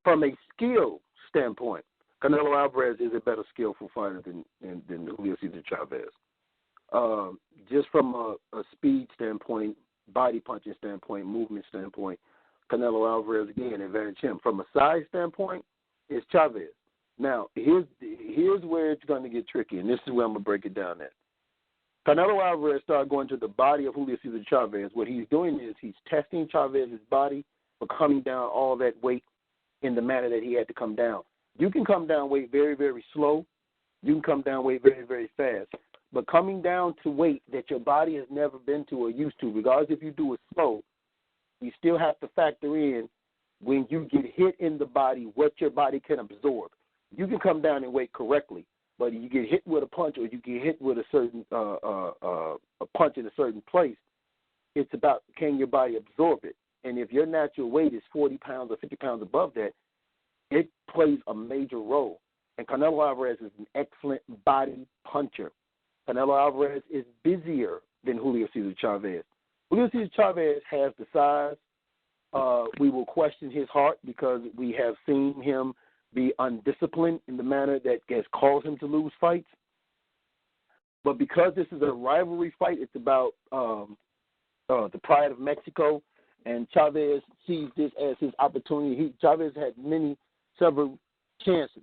From a skill standpoint, Canelo Alvarez is a better skillful fighter than Julio Cesar Chavez. Just from a speed standpoint, body punching standpoint, movement standpoint, Canelo Alvarez, again, advantage him. From a size standpoint, it's Chavez. Now, here's where it's going to get tricky, and this is where I'm going to break it down at. Canelo Alvarez started going to the body of Julio Cesar Chavez. What he's doing is he's testing Chavez's body for coming down all that weight in the manner that he had to come down. You can come down weight very, very slow. You can come down weight very, very fast. But coming down to weight that your body has never been to or used to, regardless if you do it slow, you still have to factor in when you get hit in the body what your body can absorb. You can come down in weight correctly, but you get hit with a punch or you get hit with a certain a punch in a certain place, it's about can your body absorb it. And if your natural weight is 40 pounds or 50 pounds above that, it plays a major role. And Canelo Alvarez is an excellent body puncher. Canelo Alvarez is busier than Julio Cesar Chavez. Julio Cesar Chavez has the size. We will question his heart because we have seen him be undisciplined in the manner that has caused him to lose fights. But because this is a rivalry fight, it's about the pride of Mexico, and Chavez sees this as his opportunity. Chavez had several chances,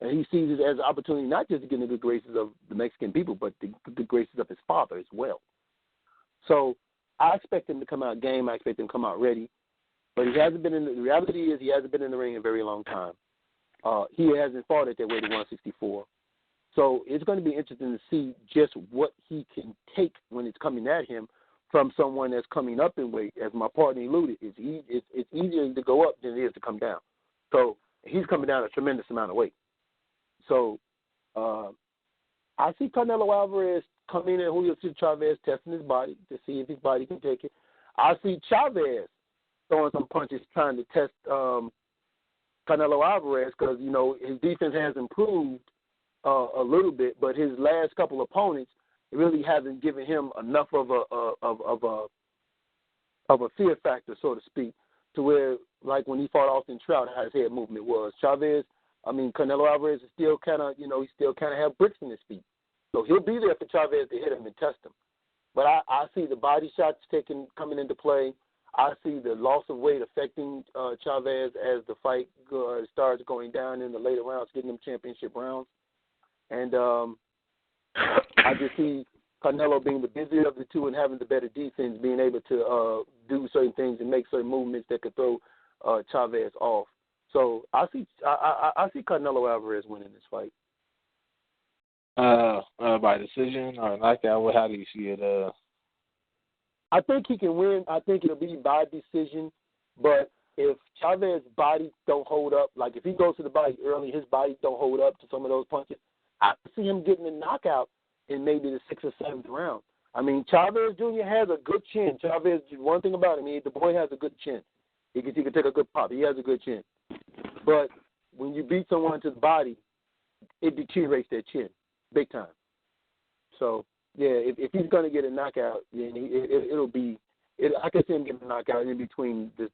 and he sees it as an opportunity not just to get in the good graces of the Mexican people, but the good graces of his father as well. So I expect him to come out game. I expect him to come out ready. But he hasn't been in the reality is he hasn't been in the ring in a very long time. He hasn't fought at that weight of 164. So it's going to be interesting to see just what he can take when it's coming at him from someone that's coming up in weight. As my partner alluded, it's easier to go up than it is to come down. So he's coming down a tremendous amount of weight. So I see Canelo Alvarez coming in at Julio Cesar Chavez, testing his body to see if his body can take it. I see Chavez throwing some punches trying to test Canelo Alvarez because, you know, his defense has improved a little bit, but his last couple opponents really haven't given him enough of a fear factor, so to speak, to where, like when he fought Austin Trout, how his head movement was. Canelo Alvarez is still kind of, you know, he still kind of have bricks in his feet. So he'll be there for Chavez to hit him and test him. But I see the body shots coming into play. I see the loss of weight affecting Chavez as the fight starts going down in the later rounds, getting them championship rounds. And I just see Canelo being the busier of the two and having the better defense, being able to do certain things and make certain movements that could throw Chavez off. So I see Canelo Alvarez winning this fight. By decision or knockout? How do you see it? I think he can win. I think it'll be by decision. But if Chavez's body don't hold up, like if he goes to the body early, his body don't hold up to some of those punches, I see him getting a knockout in maybe the 6th or 7th round. I mean, Chavez Jr. has a good chin. Chavez, one thing about him, the boy has a good chin. He can take a good pop. He has a good chin. But when you beat someone to the body, it deteriorates their chin big time. So, yeah, if he's going to get a knockout, then it'll be – I can see him getting a knockout in between the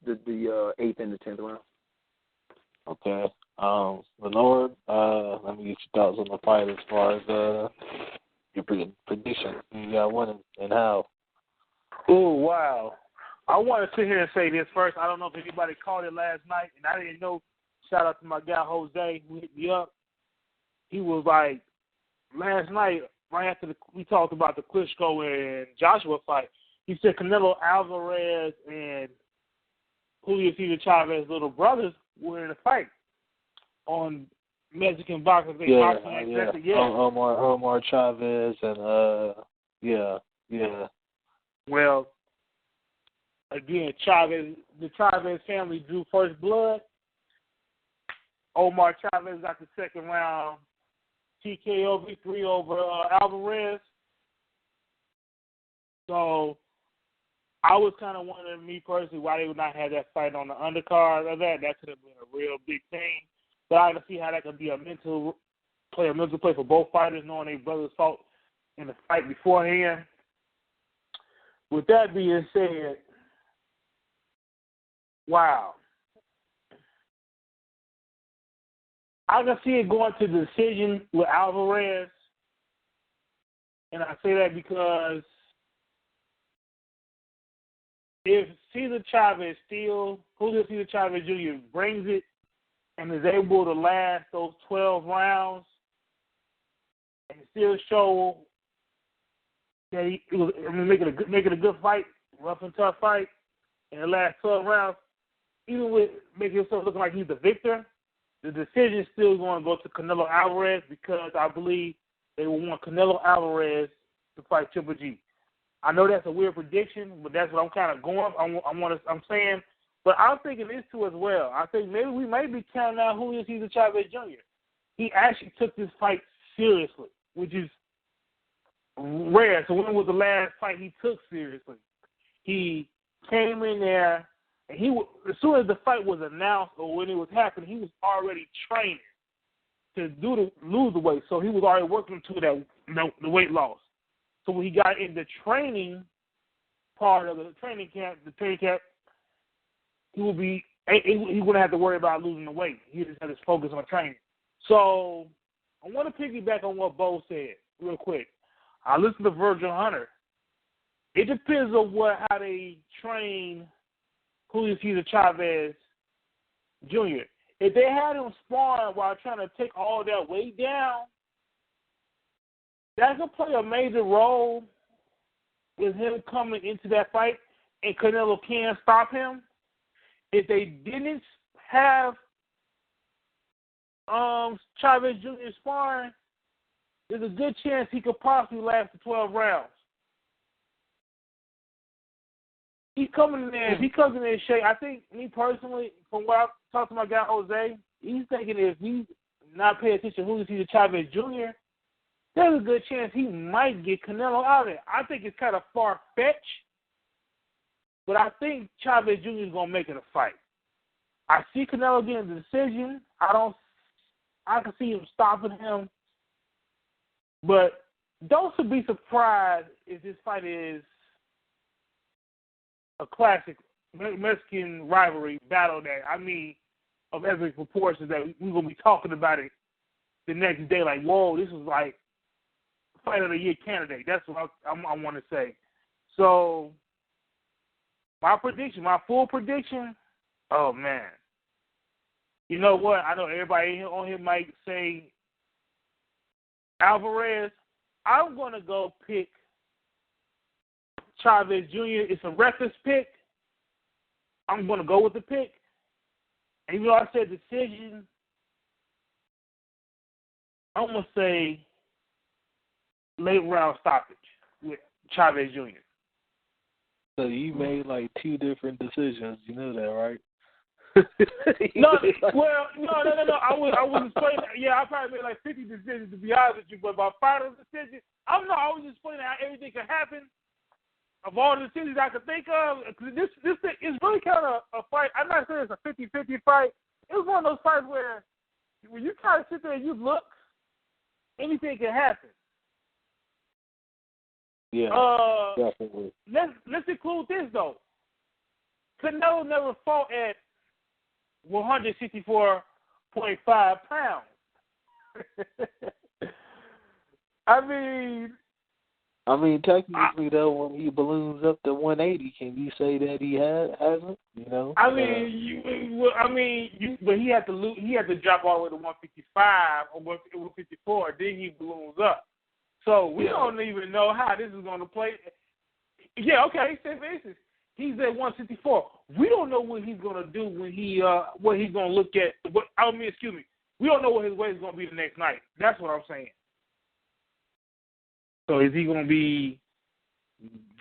8th and the 10th round. Okay. Lenore, let me get your thoughts on the fight as far as your prediction. You got winning and how? Oh, wow. I want to sit here and say this first. I don't know if anybody called it last night, and I didn't know. Shout out to my guy, Jose, who hit me up. He was like, last night, right after we talked about the Klitschko and Joshua fight, he said Canelo Alvarez and Julio Cesar Chavez's little brothers were in a fight on Mexican boxing. Omar Chavez and yeah. Well, again, the Chavez family drew first blood. Omar Chavez got the second round TKO victory over Alvarez. So I was kind of wondering, me personally, why they would not have that fight on the undercard of that. That could have been a real big thing. But I can see how that could be a mental play for both fighters, knowing their brothers fought in the fight beforehand. With that being said, wow. I can see it going to the decision with Alvarez. And I say that because if Julio Cesar Chavez Jr. brings it and is able to last those 12 rounds and still show that make it a good fight, rough and tough fight in the last 12 rounds, even with making himself look like he's the victor, the decision is still going to go to Canelo Alvarez because I believe they will want Canelo Alvarez to fight Triple G. I know that's a weird prediction, but that's what I'm kind of going. I'm saying, but I'm thinking this too as well. I think maybe we may be counting out Julio Cesar Chavez Jr. He actually took this fight seriously, which is rare. So when was the last fight he took seriously? He came in there, and as soon as the fight was announced or when it was happening, he was already training to lose the weight. So he was already working to the weight loss. So when he got in the training part of the training camp, he wouldn't have to worry about losing the weight. He just had to focus on training. So I want to piggyback on what Bo said real quick. I listened to Virgil Hunter. It depends on how they train Julio Cesar Chavez Jr. If they had him sparring while trying to take all that weight down, that could play a major role with him coming into that fight, and Canelo can stop him. If they didn't have Chavez Jr. sparring, there's a good chance he could possibly last the 12 rounds. He's coming in there. If he comes in there in shape, I think, me personally, from what I've talked to my guy Jose, he's thinking if he's not paying attention to Julio Cesar Chavez Jr., there's a good chance he might get Canelo out of it. I think it's kind of far-fetched, but I think Chavez Jr. is going to make it a fight. I see Canelo getting the decision. I can see him stopping him, but don't be surprised if this fight is a classic Mexican rivalry battle of epic proportions that we're going to be talking about it the next day. Like, whoa, this is like Fight of the Year candidate. That's what I want to say. So, my full prediction, oh, man. You know what? I know everybody on here might say Alvarez. I'm going to go pick Chavez Jr. It's a reckless pick. I'm going to go with the pick. And even though I said decision, I'm going to say late round stoppage with Chavez Jr. So you made like two different decisions. You know that, right? No. I was explaining. Yeah, I probably made like 50 decisions to be honest with you, but my final decision, I was just explaining how everything can happen. Of all the decisions I could think of, this thing is really kind of a fight. I'm not saying it's a 50-50 fight. It was one of those fights where when you kind of sit there and you look, anything can happen. Yeah, definitely. Let's include this, though. Canelo never fought at 164.5 pounds. I mean, technically, though, when he balloons up to 180, can you say that he hasn't? You know. But he had to lose. He had to drop all the way to 155 or 154. Then he balloons up. So we don't even know how this is going to play. Yeah, okay. Say for instance, he's at 164. We don't know what he's going to do when what he's going to look at. We don't know what his weight is going to be the next night. That's what I'm saying. So is he going to be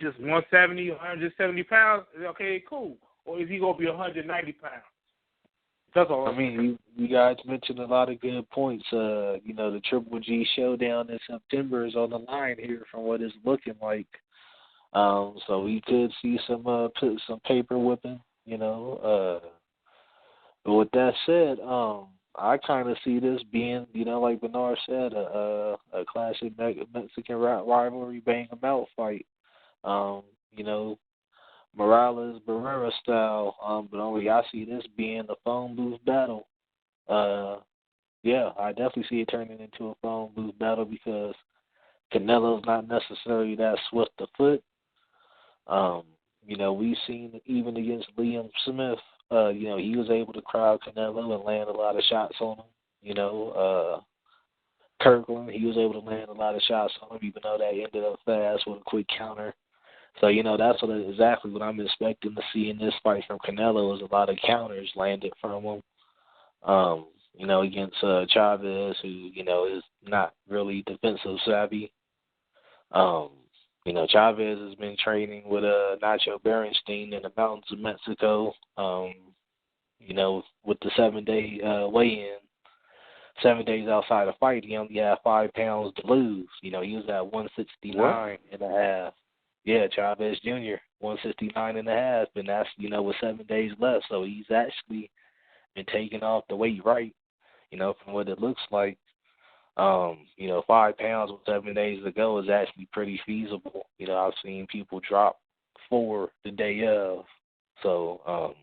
just 170, 170 pounds? Okay, cool. Or is he going to be 190 pounds? That's all. I mean, you guys mentioned a lot of good points. The Triple G showdown in September is on the line here from what it's looking like. So we could see some paper whipping, But with that said, I kind of see this being, like Bernard said, a classic Mexican rivalry, bang 'em out fight. You know, Morales Barrera style. But only I see this being a phone booth battle. Yeah, I definitely see it turning into a phone booth battle because Canelo's not necessarily that swift of foot. We've seen even against Liam Smith, he was able to crowd Canelo and land a lot of shots on him. Kirkland, he was able to land a lot of shots on him, even though that ended up fast with a quick counter. So, that's exactly what I'm expecting to see in this fight from Canelo is a lot of counters landed from him. Against Chavez, who, is not really defensive savvy. Chavez has been training with Nacho Berenstein in the mountains of Mexico, with the 7-day weigh-in. 7 days outside the fight, he only had 5 pounds to lose. He was at 169 and a half. Yeah, Chavez Jr., 169 and a half, and that's, with 7 days left. So he's actually been taking off the weight right, from what it looks like. 5 pounds with 7 days to go is actually pretty feasible. I've seen people drop 4 the day of. So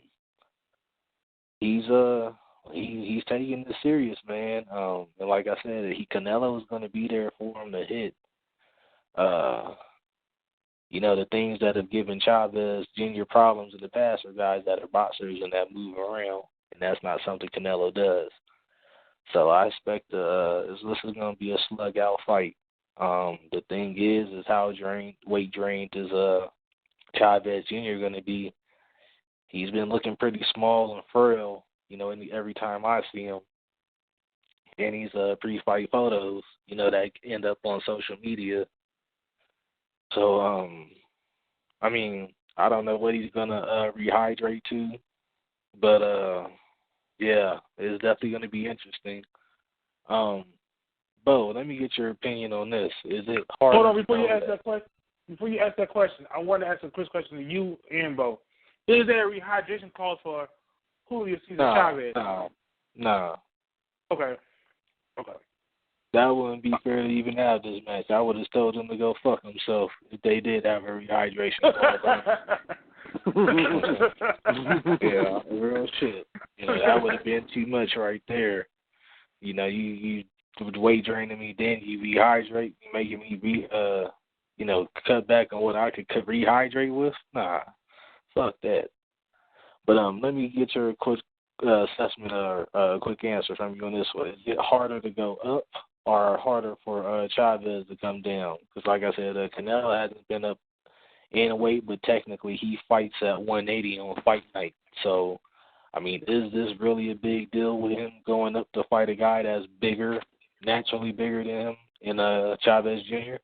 he's taking this serious, man. And like I said, Canelo is going to be there for him to hit. The things that have given Chavez Jr. problems in the past are guys that are boxers and that move around, and that's not something Canelo does. So I expect this is going to be a slug-out fight. The thing is how weight drained is Chavez Jr. going to be. He's been looking pretty small and frail, every time I see him. And he's pre-fight photos, that end up on social media. So, I don't know what he's going to rehydrate to, but yeah, it's definitely going to be interesting. Bo, let me get your opinion on this. Is it hard? Hold on, before you ask that question, I want to ask a quick question to you and Bo. Is there a rehydration clause for Julio Cesar Chavez? No. Okay. That wouldn't be fair to even have this match. I would have told them to go fuck themselves if they did have a rehydration clause. Yeah, real shit. That would have been too much right there. You weight draining me, then you rehydrate, making me cut back on what I could rehydrate with. Nah, fuck that. But let me get your quick assessment or a quick answer from you on this one. Is it harder to go up or harder for Chavez to come down? Because like I said, Canelo hasn't been up in weight, but technically he fights at 180 on fight night. So, is this really a big deal with him going up to fight a guy that's bigger, naturally bigger than him in Chavez Jr.?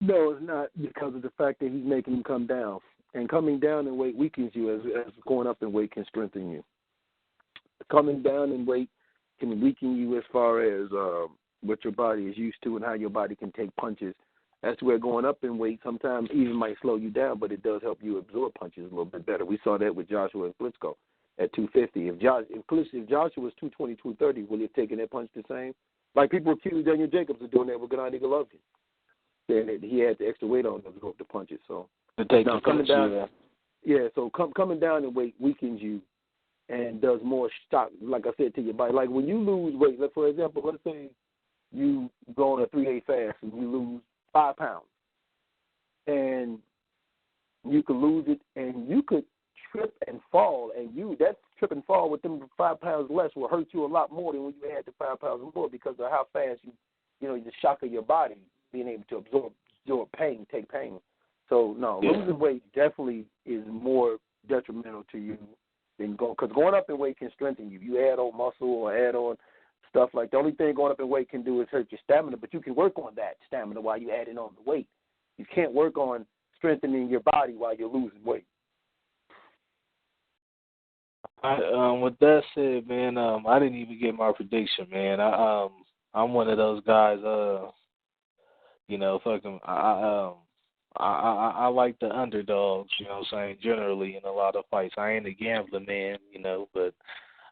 No, it's not, because of the fact that he's making him come down. And coming down in weight weakens you as going up in weight can strengthen you. Coming down in weight can weaken you as far as what your body is used to and how your body can take punches. That's where going up in weight sometimes even might slow you down, but it does help you absorb punches a little bit better. We saw that with Joshua and Klitschko at 250. If Joshua was 220, 230, would he have taken that punch the same? Like people accuse Daniel Jacobs of doing that with Gennady Golovkin. Then he had the extra weight on to absorb the punches. So coming down in weight weakens you and does more shock, like I said, to your body. Like when you lose weight, like for example, let's say you go on a 3-day fast and you lose 5 pounds, and you could lose it, and you could trip and fall, and that trip and fall with them 5 pounds less will hurt you a lot more than when you had the 5 pounds more because of how fast the shock of your body being able to absorb pain, take pain. So no, losing weight definitely is more detrimental to you than because going up in weight can strengthen you. You add on muscle or add on stuff like the only thing going up in weight can do is hurt your stamina, but you can work on that stamina while you're adding on the weight. You can't work on strengthening your body while you're losing weight. With that said, man, I didn't even get my prediction, man. I'm one of those guys. I like the underdogs. Generally in a lot of fights. I ain't a gambler, man. But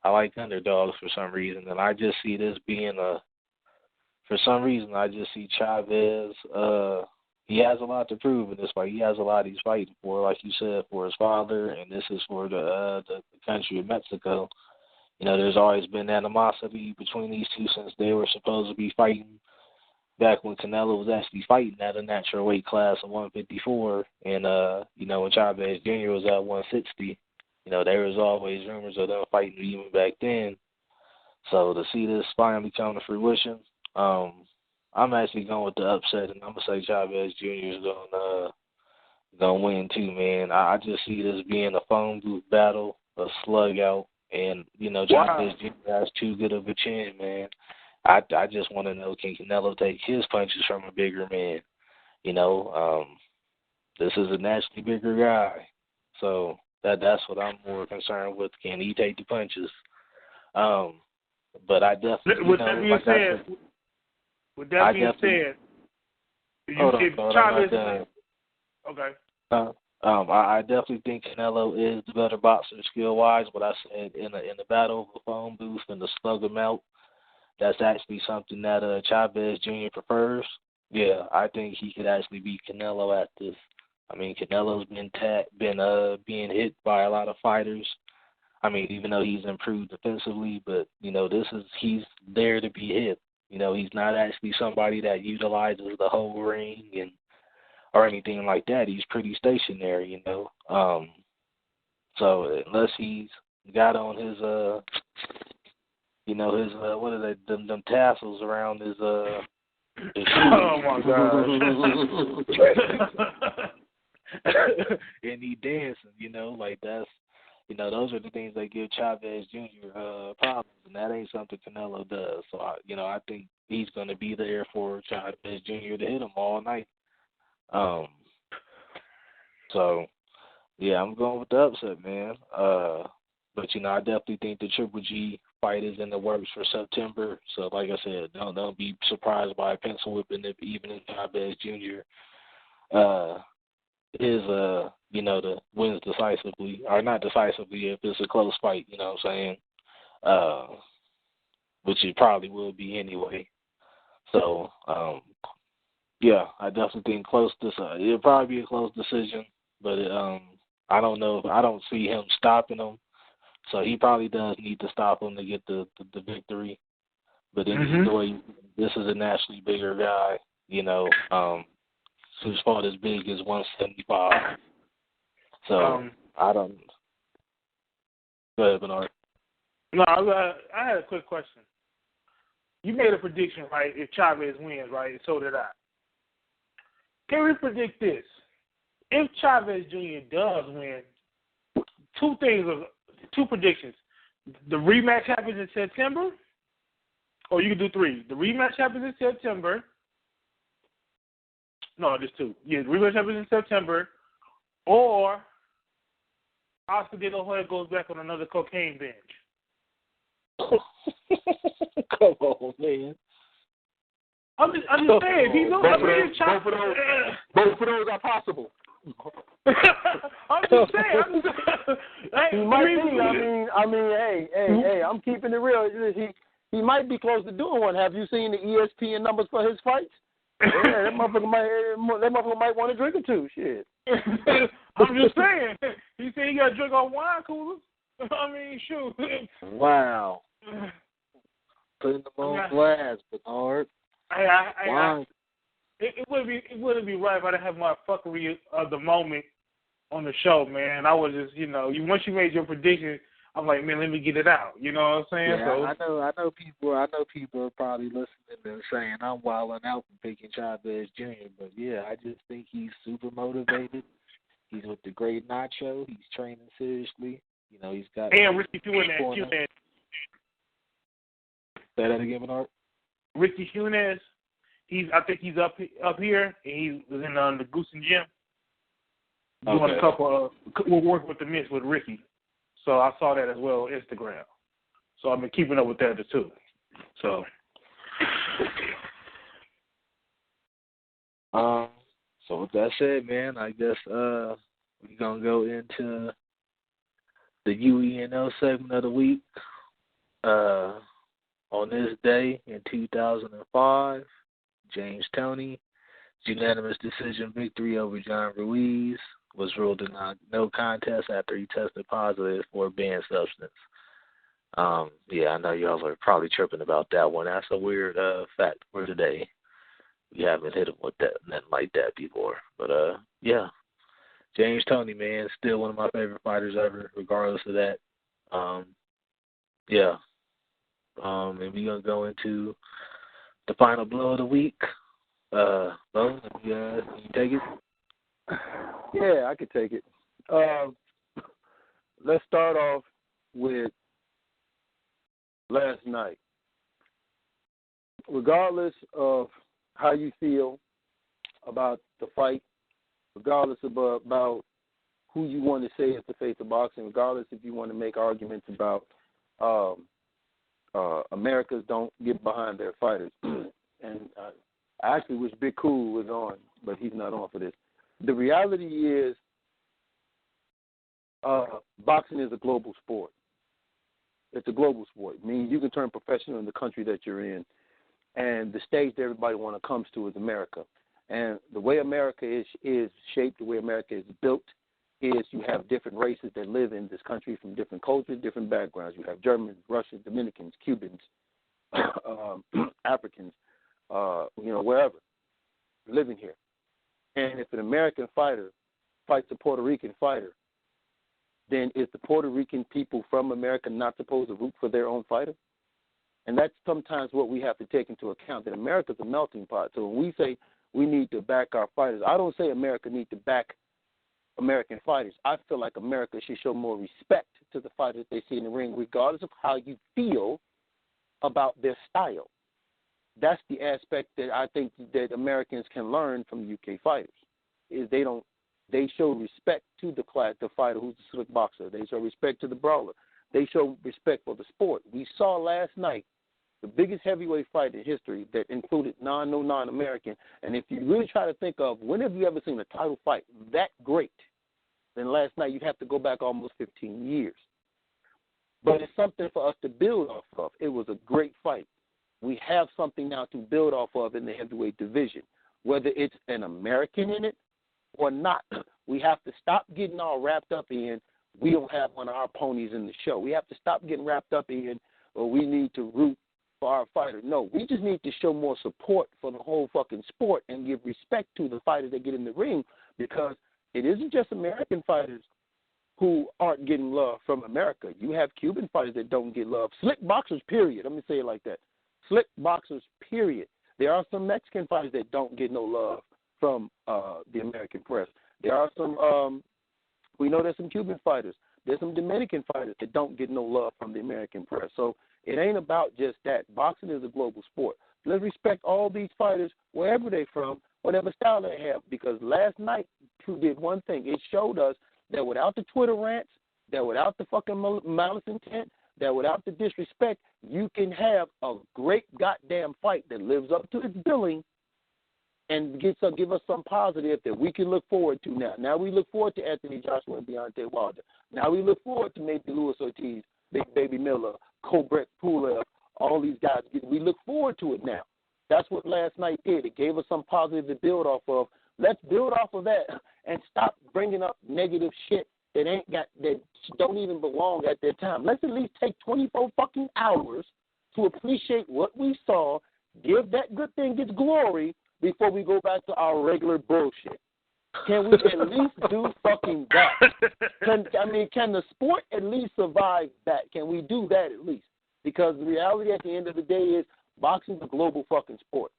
I like underdogs for some reason, and I just see this being for some reason, I just see Chavez. He has a lot to prove in this fight. He has a lot he's fighting for, like you said, for his father, and this is for the country of Mexico. You know, there's always been animosity between these two since they were supposed to be fighting back when Canelo was actually fighting at a natural weight class of 154, and you know, when Chavez Jr. was at 160, you know, there was always rumors of them fighting even back then. So to see this finally come to fruition, I'm actually going with the upset, and I'm gonna say Chavez Jr. is gonna win too, man. I just see this being a phone booth battle, a slug out, and you know, Chavez Jr. has too good of a chin, man. I just want to know, can Canelo take his punches from a bigger man? You know, this is a naturally bigger guy, so that's what I'm more concerned with. Can he take the punches? But I definitely, with that being said, you said Chavez. Okay. I definitely think Canelo is the better boxer skill-wise, but I said in the battle of the phone booth and the slug him out, that's actually something that Chavez Jr. prefers. Yeah, I think he could actually beat Canelo at this. I mean, Canelo's been being hit by a lot of fighters. I mean, even though he's improved defensively, but you know, he's there to be hit. You know, he's not actually somebody that utilizes the whole ring or anything like that. He's pretty stationary, you know. So unless he's got on his you know, his what are they, them tassels around his shoes. Oh my God. And he dancing, you know, like that's, you know, those are the things that give Chavez Jr. Problems, and that ain't something Canelo does. So I think he's going to be there for Chavez Jr. to hit him all night. So yeah, I'm going with the upset, man. But you know, I definitely think the Triple G fight is in the works for September. So like I said, don't be surprised by a pencil whipping even if Chavez Jr. Is you know, the wins decisively, or not decisively if it's a close fight, you know what I'm saying? Which it probably will be anyway. So yeah, I definitely think it'll probably be a close decision, but I don't know, I don't see him stopping him. So he probably does need to stop him to get the victory. But either way, this is a nationally bigger guy, you know, who's fought as big as 175. So I don't. Go ahead, Bernard. No, I had a quick question. You made a prediction, right? If Chavez wins, right? So did I. Can we predict this? If Chavez Jr. does win, two predictions. The rematch happens in September, or you can do three. The rematch happens in September. No, just two. Yeah, the rematch happens in September, or Oscar De La Hoya goes back on another cocaine binge. Come on, man. I'm just saying. He knows. Both of those are possible. I'm just saying. He might be. I mean, hey, I'm keeping it real. He might be close to doing one. Have you seen the ESPN numbers for his fights? Yeah, that motherfucker might want to drink or two. Shit. I'm just saying. He said he got to drink on wine coolers. I mean, shoot. Wow. Putting them on blast, Bernard. It wouldn't be right if I didn't have my fuckery of the moment on the show, man. I was just, you know, once you made your prediction, I'm like, man, let me get it out. You know what I'm saying? Yeah, so, I know people are probably listening and saying I'm wilding out for picking Chavez Jr. But yeah, I just think he's super motivated. He's with the great Nacho. He's training seriously. You know, he's got. And Ricky Hunez. Say that again, Bernard. Ricky Hunez. I think he's up here, and he was in the Goosen Gym doing a couple of work with the mix with Ricky. So I saw that as well on Instagram. So I've been keeping up with that too. So. So with that said, man, I guess we're gonna go into the U.E.N.O segment of the week. On this day in 2005, James Toney's unanimous decision victory over John Ruiz was ruled a no contest after he tested positive for a banned substance. Yeah, I know y'all are probably tripping about that one. That's a weird fact for today. We haven't hit him with that, nothing like that before. But, yeah, James Toney, man, still one of my favorite fighters ever, regardless of that. Yeah. And we're going to go into the final blow of the week. Bo, you take it? Yeah, I could take it. Let's start off with last night. Regardless of how you feel about the fight, regardless about who you want to say is the face of boxing, regardless if you want to make arguments about Americans don't get behind their fighters. And I actually wish Big Kool was on, but he's not on for this. The reality is boxing is a global sport. It's a global sport. I mean, you can turn professional in the country that you're in, and the stage that everybody comes to is America. And the way America is shaped, the way America is built, is you have different races that live in this country from different cultures, different backgrounds. You have Germans, Russians, Dominicans, Cubans, Africans, wherever, living here. And if an American fighter fights a Puerto Rican fighter, then is the Puerto Rican people from America not supposed to root for their own fighter? And that's sometimes what we have to take into account, that America's a melting pot. So when we say we need to back our fighters, I don't say America needs to back American fighters. I feel like America should show more respect to the fighters they see in the ring, regardless of how you feel about their style. That's the aspect that I think that Americans can learn from the UK fighters, is they show respect to the fighter who's the slick boxer. They show respect to the brawler. They show respect for the sport. We saw last night the biggest heavyweight fight in history that included non-American. And if you really try to think of when have you ever seen a title fight that great, then last night you'd have to go back almost 15 years. But it's something for us to build off of. It was a great fight. We have something now to build off of in the heavyweight division, whether it's an American in it or not. We have to stop getting all wrapped up in we don't have one of our ponies in the show. We have to stop getting wrapped up in we need to root for our fighter. No, we just need to show more support for the whole fucking sport and give respect to the fighters that get in the ring, because it isn't just American fighters who aren't getting love from America. You have Cuban fighters that don't get love. Slick boxers, period. Let me say it like that. Slick boxers, period. There are some Mexican fighters that don't get no love from the American press. There are some, we know there's some Cuban fighters. There's some Dominican fighters that don't get no love from the American press. So it ain't about just that. Boxing is a global sport. Let's respect all these fighters wherever they're from, whatever style they have, because last night True did one thing. It showed us that without the Twitter rants, that without the fucking malice intent, that without the disrespect, you can have a great goddamn fight that lives up to its billing and give us some positive that we can look forward to now. Now we look forward to Anthony Joshua and Deontay Wilder. Now we look forward to maybe Luis Ortiz, Big Baby Miller, Komgrich Nantapech, all these guys. We look forward to it now. That's what last night did. It gave us some positive to build off of. Let's build off of that and stop bringing up negative shit that don't even belong at that time. Let's at least take 24 fucking hours to appreciate what we saw, give that good thing its glory before we go back to our regular bullshit. Can we at least do fucking that? Can the sport at least survive that? Can we do that at least? Because the reality at the end of the day is boxing is a global fucking sport.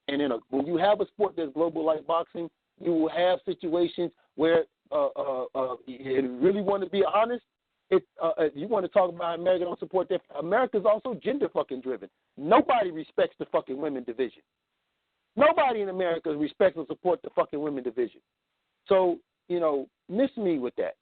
And when you have a sport that's global like boxing, you will have situations where you really want to be honest, if you want to talk about America don't support that, America's also gender fucking driven. Nobody respects the fucking women division. Nobody in America respects or supports the fucking women division. So, miss me with that.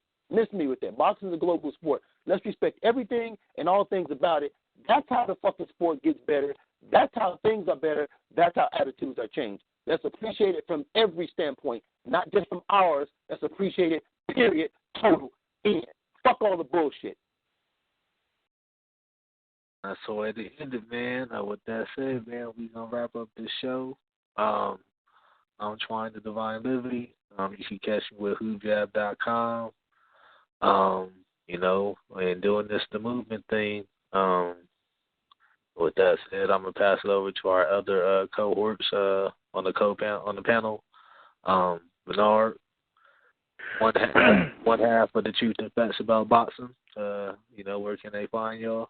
Boxing is a global sport. Let's respect everything and all things about it. That's how the fucking sport gets better. That's how things are better. That's how attitudes are changed. Let's appreciate it from every standpoint, not just from ours. Let's appreciate it, period, total, end. Fuck all the bullshit. So at the end of it, man, with that said, man, we're going to wrap up this show. I'm Twine the Divine Liberty. You can catch me with whojab.com. You know, and doing the movement thing. With that said, I'm going to pass it over to our other cohorts on the panel. Bernard, one half of the Truth and Facts About Boxing. You know, where can they find y'all?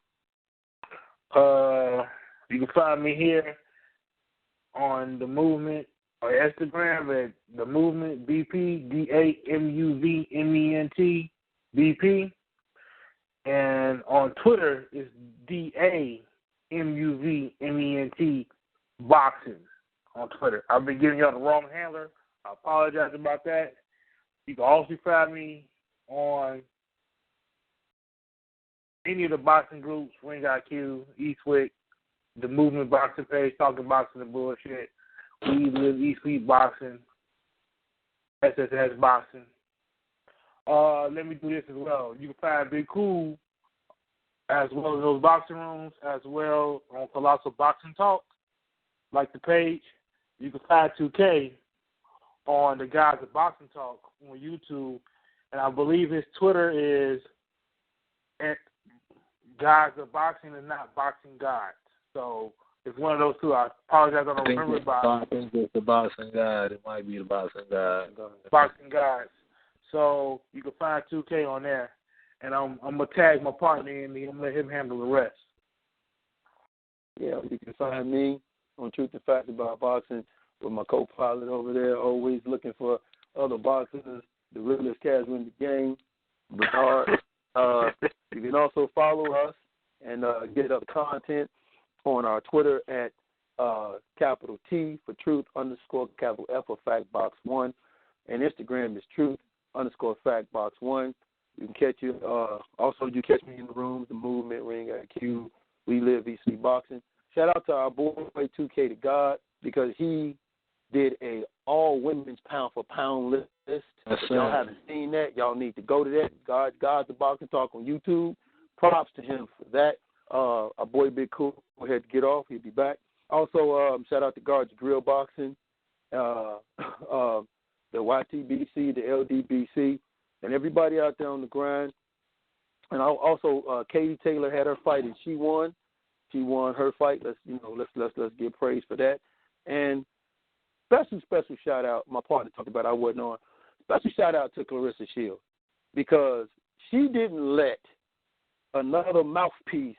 You can find me here on the Movement or Instagram at the Movement BP, DAMUVMENT BP, and on Twitter it's DAMUVMENT Boxing on Twitter. I've been giving y'all the wrong handler. I apologize about that. You can also find me on any of the boxing groups, Ring IQ, Eastwick, the Movement Boxing page, Talking Boxing and Bullshit, We Live Eastwick Boxing, SSS Boxing. Let me do this as well. You can find Big Kool as well as those boxing rooms, as well on Colossal Boxing Talk, like the page. You can find 2K on the Guys of Boxing Talk on YouTube, and I believe his Twitter is at Guys of Boxing and not Boxing Gods. So it's one of those two. I apologize, I don't remember about. I think it's the Boxing God. It might be the Boxing God. Boxing Gods. So you can find 2K on there, and I'm gonna tag my partner in me. I'm gonna let him handle the rest. Yeah, you can find me on Truth and Facts About Boxing with my co-pilot over there, always looking for other boxers, the realest cats in the game, Bernard. You can also follow us and get up content on our Twitter at capital T for Truth _ capital F for Fact Box 1, and Instagram is Truth _ Fact Box 1. You can catch you. Also, you catch me in the rooms, the Movement, Ring IQ, We Live EC Boxing. Shout out to our boy 2K to God, because he did a all women's pound for pound list. If y'all haven't seen that, y'all need to go to that. God's the Boxing Talk on YouTube. Props to him for that. Our boy Big Kool had to get off. He'll be back. Also, shout out to Guards Grill Boxing, the YTBC, the LDBC, and everybody out there on the grind. And also, Katie Taylor had her fight and she won. She won her fight. Let's give praise for that. And special shout out. My partner talked about I wasn't on. Special shout out to Clarissa Shields, because she didn't let another mouthpiece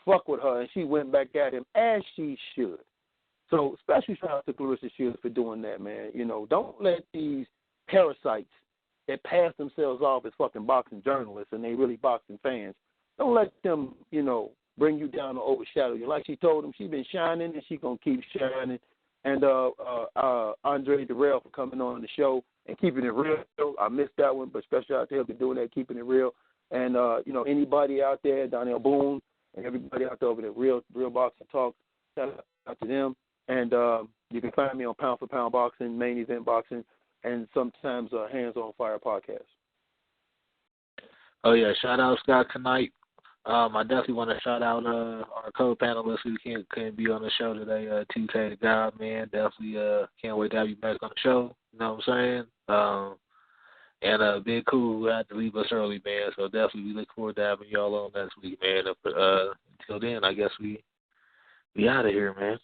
fuck with her, and she went back at him as she should. So special shout out to Clarissa Shields for doing that, man. You know, don't let these parasites that pass themselves off as fucking boxing journalists and they really boxing fans, don't let them, you know, bring you down or overshadow you. Like she told him, she's been shining and she's going to keep shining. And Andre Darrell for coming on the show and keeping it real. I missed that one, but special out to him for doing that, keeping it real. And, you know, anybody out there, Donnell Boone, and everybody out there over there, Real Boxing Talk, shout out to them. And you can find me on Pound for Pound Boxing, Main Event Boxing, and sometimes Hands on Fire podcast. Oh, yeah, shout out Scott tonight. I definitely want to shout out our co-panelists who couldn't be on the show today, 2K the God, man. Definitely can't wait to have you back on the show. You know what I'm saying? And Big Kool, who had to leave us early, man. So definitely we look forward to having y'all on next week, man. Until then, I guess we out of here, man.